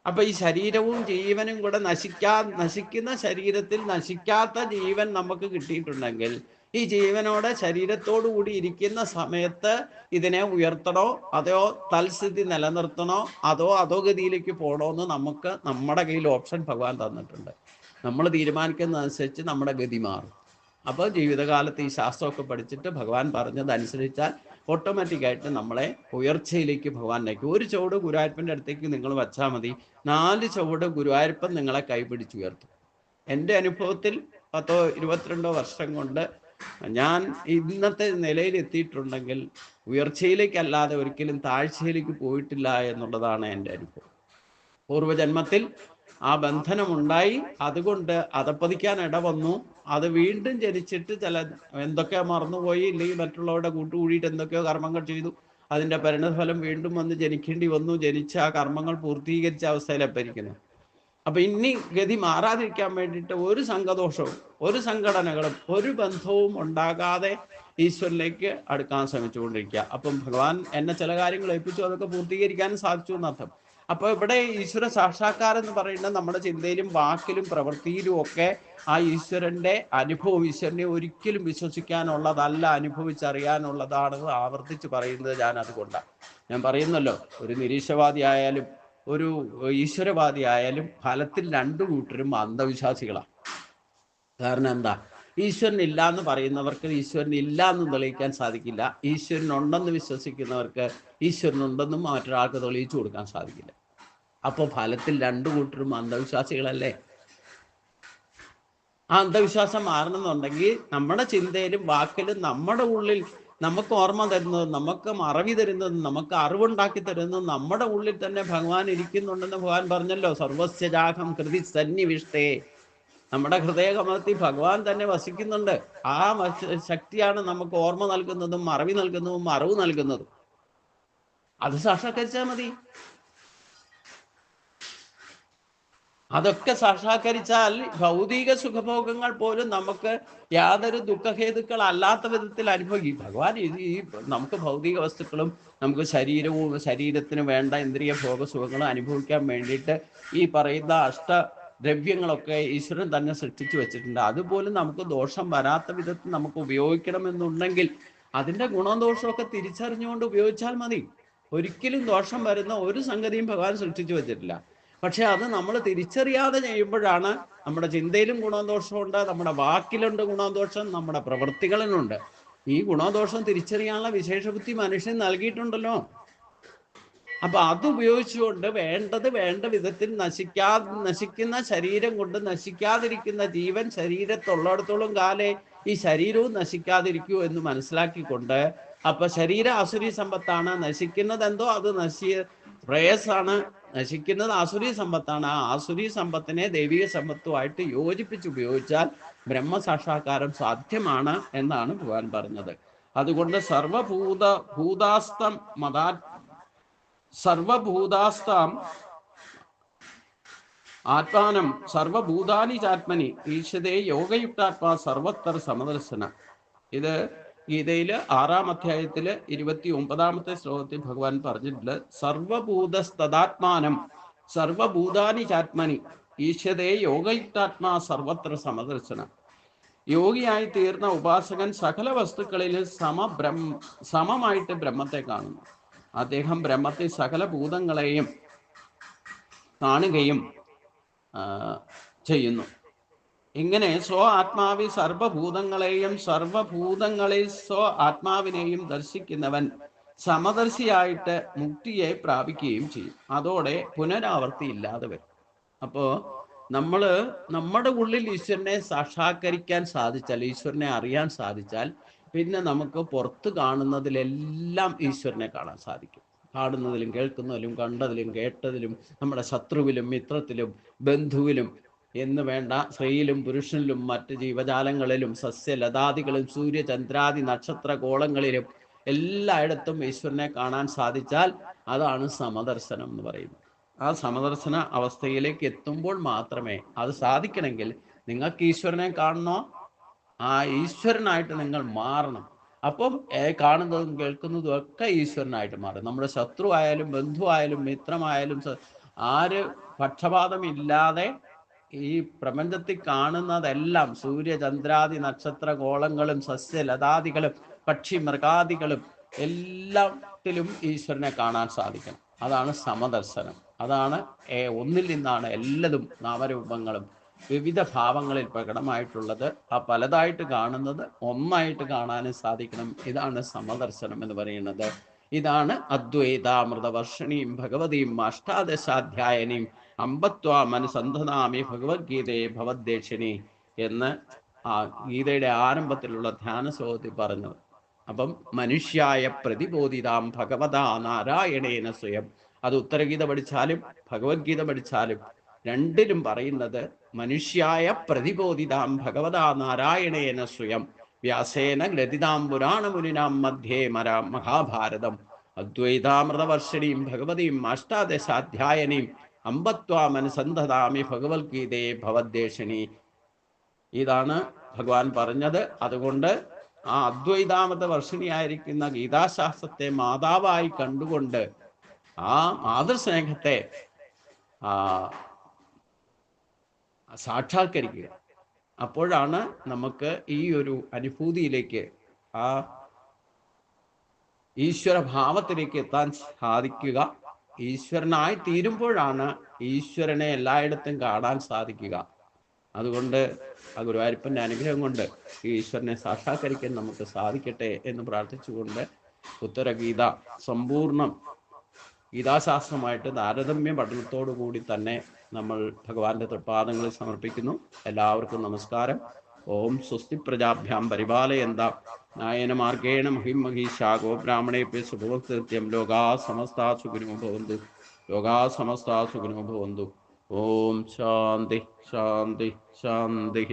അപ്പൊ ഈ ശരീരവും ജീവനും കൂടെ നശിക്കുന്ന ശരീരത്തിൽ നശിക്കാത്ത ജീവൻ നമുക്ക് കിട്ടിയിട്ടുണ്ടെങ്കിൽ ഈ ജീവനോടെ ശരീരത്തോടു കൂടി ഇരിക്കുന്ന സമയത്ത് ഇതിനെ ഉയർത്തണോ അതോ തൽസ്ഥിതി നിലനിർത്തണോ അതോ അധോഗതിയിലേക്ക് പോകണോ എന്ന് നമുക്ക് നമ്മുടെ കയ്യിൽ ഓപ്ഷൻ ഭഗവാൻ തന്നിട്ടുണ്ട്. നമ്മൾ തീരുമാനിക്കുന്നതനുസരിച്ച് നമ്മുടെ ഗതി മാറും. അപ്പോൾ ജീവിതകാലത്ത് ഈ ശാസ്ത്രമൊക്കെ പഠിച്ചിട്ട് ഭഗവാൻ പറഞ്ഞതനുസരിച്ചാൽ ഓട്ടോമാറ്റിക്കായിട്ട് നമ്മളെ ഉയർച്ചയിലേക്ക് ഭഗവാൻ നയിക്കും. ഒരു ചുവട് ഗുരുവായൂരപ്പൻ്റെ അടുത്തേക്ക് നിങ്ങൾ വച്ചാൽ മതി, 4 ചുവട് ഗുരുവായൂരപ്പൻ നിങ്ങളെ കൈപിടിച്ചുയർത്തും. എൻ്റെ അനുഭവത്തിൽ 10-22 വർഷം കൊണ്ട് ഞാൻ ഇന്നത്തെ നിലയിൽ എത്തിയിട്ടുണ്ടെങ്കിൽ ഉയർച്ചയിലേക്കല്ലാതെ ഒരിക്കലും താഴ്ചയിലേക്ക് പോയിട്ടില്ല എന്നുള്ളതാണ് എൻ്റെ അനുഭവം. പൂർവ്വജന്മത്തിൽ ആ ബന്ധനമുണ്ടായി, അതുകൊണ്ട് അതപ്പതിക്കാൻ ഇടവന്നു. അത് വീണ്ടും ജനിച്ചിട്ട് ചില എന്തൊക്കെ മറന്നുപോയി, ഇല്ലെങ്കിൽ മറ്റുള്ളവരുടെ കൂട്ടുകൂടിയിട്ട് എന്തൊക്കെയോ കർമ്മങ്ങൾ ചെയ്തു, അതിൻ്റെ പരിണതഫലം വീണ്ടും വന്ന് ജനിക്കേണ്ടി വന്നു. ജനിച്ച ആ കർമ്മങ്ങൾ പൂർത്തീകരിച്ച അവസ്ഥയിലെപ്പിരിക്കുന്നു. അപ്പൊ ഇനി ഗതി മാറാതിരിക്കാൻ വേണ്ടിയിട്ട് ഒരു സംഘദോഷവും ഒരു സംഘടനകളും ഒരു ബന്ധവും ഉണ്ടാകാതെ ഈശ്വരനിലേക്ക് അടുക്കാൻ ശ്രമിച്ചുകൊണ്ടിരിക്കുക. അപ്പം ഭഗവാൻ എന്നെ ചില കാര്യങ്ങൾ ഏൽപ്പിച്ചു, അതൊക്കെ പൂർത്തീകരിക്കാനും സാധിച്ചു എന്നർത്ഥം. അപ്പൊ ഇവിടെ ഈശ്വര സാക്ഷാത്കാരം എന്ന് പറയുന്നത് നമ്മുടെ ചിന്തയിലും വാക്കിലും പ്രവൃത്തിയിലും ഒക്കെ ആ ഈശ്വരന്റെ അനുഭവം, ഈശ്വരനെ ഒരിക്കലും വിശ്വസിക്കാനുള്ളതല്ല, അനുഭവിച്ചറിയാനുള്ളതാണ് ആവർത്തിച്ച് പറയുന്നത്. ഞാൻ അതുകൊണ്ടാണ് ഞാൻ പറയുന്നല്ലോ, ഒരു നിരീശ്വരവാദി ആയാലും ഒരു ഈശ്വരവാദി ആയാലും ഫലത്തിൽ 2 കൂട്ടരും അന്ധവിശ്വാസികളാണ്. കാരണം എന്താ? ഈശ്വരൻ ഇല്ല എന്ന് പറയുന്നവർക്ക് ഈശ്വരൻ ഇല്ല എന്ന് തെളിയിക്കാൻ സാധിക്കില്ല. ഈശ്വരൻ ഉണ്ടെന്ന് വിശ്വസിക്കുന്നവർക്ക് ഈശ്വരനുണ്ടെന്നും മറ്റൊരാൾക്ക് തെളിയിച്ചു കൊടുക്കാൻ സാധിക്കില്ല. അപ്പോൾ ഫലത്തിൽ 2 കൂട്ടരും അന്ധവിശ്വാസികളല്ലേ? ആ അന്ധവിശ്വാസം മാറണമെന്നുണ്ടെങ്കിൽ നമ്മുടെ ചിന്തയിലും വാക്കിലും നമ്മുടെ ഉള്ളിൽ നമുക്ക് ഓർമ്മ തരുന്നതും നമുക്ക് മറവി തരുന്നതും നമുക്ക് അറിവുണ്ടാക്കി തരുന്നതും നമ്മുടെ ഉള്ളിൽ തന്നെ ഭഗവാൻ ഇരിക്കുന്നുണ്ടെന്ന് ഭഗവാൻ പറഞ്ഞല്ലോ. സർവസ്യജാഹം കൃതി സന്നിവിഷ്ടേ. നമ്മുടെ ഹൃദയകമലത്തിൽ ഭഗവാൻ തന്നെ വസിക്കുന്നുണ്ട്. ആ ശക്തിയാണ് നമുക്ക് ഓർമ്മ നൽകുന്നതും മറവി നൽകുന്നതും അറിവ് നൽകുന്നതും. അത് സാക്ഷാത്കരിച്ചാൽ മതി. അതൊക്കെ സാക്ഷാത്കരിച്ചാൽ ഭൗതിക സുഖഭോഗങ്ങൾ പോലും നമുക്ക് യാതൊരു ദുഃഖഹേതുക്കൾ അല്ലാത്ത വിധത്തിൽ അനുഭവിക്കും. ഭഗവാൻ ഈ നമുക്ക് ഭൗതിക വസ്തുക്കളും നമുക്ക് ശരീരത്തിന് വേണ്ട ഇന്ദ്രിയ ഭോഗസുഖങ്ങളും അനുഭവിക്കാൻ വേണ്ടിയിട്ട് ഈ പറയുന്ന അഷ്ടദ്രവ്യങ്ങളൊക്കെ ഈശ്വരൻ തന്നെ സൃഷ്ടിച്ചു വെച്ചിട്ടുണ്ട്. അതുപോലും നമുക്ക് ദോഷം വരാത്ത വിധത്തിൽ നമുക്ക് ഉപയോഗിക്കണമെന്നുണ്ടെങ്കിൽ അതിൻ്റെ ഗുണവും ദോഷമൊക്കെ തിരിച്ചറിഞ്ഞുകൊണ്ട് ഉപയോഗിച്ചാൽ മതി. ഒരിക്കലും ദോഷം വരുന്ന ഒരു സംഗതിയും ഭഗവാൻ സൃഷ്ടിച്ചു വെച്ചിട്ടില്ല. പക്ഷെ അത് നമ്മൾ തിരിച്ചറിയാതെ ചെയ്യുമ്പോഴാണ് നമ്മുടെ ചിന്തയിലും ഗുണദോഷമുണ്ട്, നമ്മുടെ വാക്കിലുണ്ട് ഗുണദോഷം, നമ്മുടെ പ്രവൃത്തികളിലുണ്ട്. ഈ ഗുണദോഷം തിരിച്ചറിയാനുള്ള വിശേഷബുദ്ധി മനുഷ്യൻ നൽകിയിട്ടുണ്ടല്ലോ. അപ്പൊ അത് ഉപയോഗിച്ചുകൊണ്ട് വേണ്ട വിധത്തിൽ നശിക്കുന്ന ശരീരം കൊണ്ട് നശിക്കാതിരിക്കുന്ന ജീവൻ ശരീരത്തുള്ളിടത്തോളം കാലേ ഈ ശരീരവും നശിക്കാതിരിക്കൂ എന്ന് മനസ്സിലാക്കിക്കൊണ്ട്, അപ്പൊ ശരീര ആസുരി സമ്പത്താണ്. നശിക്കുന്നത് എന്തോ അത് പ്രേയസാണ്. നശിക്കുന്നത് ആസുരി സമ്പത്താണ്. ആ ആസുരി സമ്പത്തിനെ ദൈവിക സമ്പത്തുമായിട്ട് യോജിപ്പിച്ച് ഉപയോഗിച്ചാൽ ബ്രഹ്മസാക്ഷാത്കാരം സാധ്യമാണ് എന്നാണ് ഭഗവാൻ പറഞ്ഞത്. അതുകൊണ്ട് സർവഭൂതാസ്താം ആത്മാനം സർവഭൂതാനി ചാത്മനി ഈശ്വരേ യോഗയുക്താത്മാ സർവത്ര സമദർശന. ഇത് ഗീതയിൽ 6-ാം അധ്യായത്തില് 29-ാമത്തെ ശ്ലോകത്തിൽ ഭഗവാൻ പറഞ്ഞിട്ടുണ്ട്. സർവഭൂതസ്തദാത്മാനം സർവഭൂതാനി ചാത്മനി ഈശ്വരേ യോഗയുക്താത്മാ സർവത്ര സമദർശന. യോഗിയായി തീർന്ന ഉപാസകൻ സകല വസ്തുക്കളിൽ സമമായിട്ട് ബ്രഹ്മത്തെ കാണുന്നു. അദ്ദേഹം ബ്രഹ്മത്തെ സകല ഭൂതങ്ങളെയും കാണുകയും ചെയ്യുന്നു. ഇങ്ങനെ സ്വ ആത്മാവി സർവഭൂതങ്ങളെയും സർവഭൂതങ്ങളിൽ സ്വ ആത്മാവിനെയും ദർശിക്കുന്നവൻ സമദർശിയായിട്ട് മുക്തിയെ പ്രാപിക്കുകയും ചെയ്യും. അതോടെ പുനരാവർത്തി ഇല്ലാതെ വരും. അപ്പോ നമ്മുടെ ഉള്ളിൽ ഈശ്വരനെ സാക്ഷാത്കരിക്കാൻ സാധിച്ചാൽ, ഈശ്വരനെ അറിയാൻ സാധിച്ചാൽ, പിന്നെ നമുക്ക് പുറത്ത് കാണുന്നതിലെല്ലാം ഈശ്വരനെ കാണാൻ സാധിക്കും. കാണുന്നതിലും കേൾക്കുന്നതിലും കണ്ടതിലും കേട്ടതിലും നമ്മുടെ ശത്രുവിലും മിത്രത്തിലും ബന്ധുവിലും എന്ന് വേണ്ട സ്ത്രീയിലും പുരുഷനിലും മറ്റ് ജീവജാലങ്ങളിലും സസ്യലതാദികളും സൂര്യചന്ദ്രാദി നക്ഷത്ര ഗോളങ്ങളിലും എല്ലായിടത്തും ഈശ്വരനെ കാണാൻ സാധിച്ചാൽ അതാണ് സമദർശനം എന്ന് പറയുന്നത്. ആ സമദർശന അവസ്ഥയിലേക്ക് എത്തുമ്പോൾ മാത്രമേ അത് സാധിക്കണമെങ്കിൽ നിങ്ങൾക്ക് ഈശ്വരനെ കാണണോ, ആ ഈശ്വരനായിട്ട് നിങ്ങൾ മാറണം. അപ്പം കാണുന്നതും കേൾക്കുന്നതും ഒക്കെ ഈശ്വരനായിട്ട് മാറും. നമ്മുടെ ശത്രു ആയാലും ബന്ധു ആയാലും മിത്രമായാലും ആര് പക്ഷപാതമില്ലാതെ ഈ പ്രപഞ്ചത്തിൽ കാണുന്നതെല്ലാം സൂര്യചന്ദ്രാദി നക്ഷത്ര ഗോളങ്ങളും സസ്യലതാദികളും പക്ഷി മൃഗാദികളും എല്ലാത്തിലും ഈശ്വരനെ കാണാൻ സാധിക്കണം. അതാണ് സമദർശനം. അതാണ് ഒന്നിൽ നിന്നാണ് എല്ലാതും നാമരൂപങ്ങളും വിവിധ ഭാവങ്ങളിൽ പ്രകടമായിട്ടുള്ളത്. ആ പലതായിട്ട് കാണുന്നത് ഒന്നായിട്ട് കാണാനും സാധിക്കണം. ഇതാണ് സമദർശനം എന്ന് പറയുന്നത്. ഇതാണ് അദ്വൈതാമൃതവർഷിണിയും ഭഗവതിയും അഷ്ടാദശാധ്യായനിയും അമ്പത്വാമനുസന്ധനാമി ഭഗവത്ഗീതയെ ഭവദ്ദേശിനി എന്ന് ആ ഗീതയുടെ ആരംഭത്തിലുള്ള ധ്യാന ശ്ലോകത്തിൽ പറഞ്ഞത്. അപ്പം മനുഷ്യായ പ്രതിബോധിതാം ഭഗവതാ നാരായണേന സ്വയം. അത് ഉത്തരഗീത പഠിച്ചാലും ഭഗവത്ഗീത പഠിച്ചാലും രണ്ടിലും പറയുന്നത് മനുഷ്യായ പ്രതിബോധിതാം ഭഗവതാ നാരായണേന സ്വയം വ്യാസേന ഗ്രഥിതാം പുരാണമുനിനാം മധ്യേ മഹാഭാരതം അദ്വൈതാമൃതവർഷിണിയും ഭഗവതിയും അഷ്ടാദശാധ്യായനിയും അമ്പത്വാമനുസന്ധതാമി ഭഗവത്ഗീതയെ ഭവദ്ദേശിനി. ഇതാണ് ഭഗവാൻ പറഞ്ഞത്. അതുകൊണ്ട് ആ അദ്വൈതാമൃത വർഷിണിയായിരിക്കുന്ന ഗീതാശാസ്ത്രത്തെ മാതാവായി കണ്ടുകൊണ്ട് ആ മാതൃസ്നേഹത്തെ സാക്ഷാത്കരിക്കുക. അപ്പോഴാണ് നമുക്ക് ഈ ഒരു അനുഭൂതിയിലേക്ക്, ആ ഈശ്വരഭാവത്തിലേക്ക് എത്താൻ സാധിക്കുക. ഈശ്വരനായി തീരുമ്പോഴാണ് ഈശ്വരനെ എല്ലായിടത്തും കാണാൻ സാധിക്കുക. അതുകൊണ്ട് ആ ഗുരുവായൂരപ്പൻ്റെ അനുഗ്രഹം കൊണ്ട് ഈ ഈശ്വരനെ സാക്ഷാത്കരിക്കാൻ നമുക്ക് സാധിക്കട്ടെ എന്ന് പ്രാർത്ഥിച്ചുകൊണ്ട് ഉത്തരഗീത സമ്പൂർണ്ണം ഗീതാശാസ്ത്രമായിട്ട് താരതമ്യ പഠനത്തോടു കൂടി തന്നെ നമ്മൾ ഭഗവാന്റെ തൃപ്പാദങ്ങളിൽ സമർപ്പിക്കുന്നു. എല്ലാവർക്കും നമസ്കാരം. ഓം സ്വസ്തി പ്രജാഭ്യാം പരിപാലയന്താം നായനമാർഗേണ മഹിമഹീഷാ ഗോബ്രാഹ്മണേഭ്യ ശുഭവക്തൃത്യം ലോകാ സമസ്താ സുഖിനോ ഭവന്തു. ലോകാ സമസ്താ സുഖിനോ ഭവന്തു. ഓം ശാന്തി ശാന്തി ശാന്തി.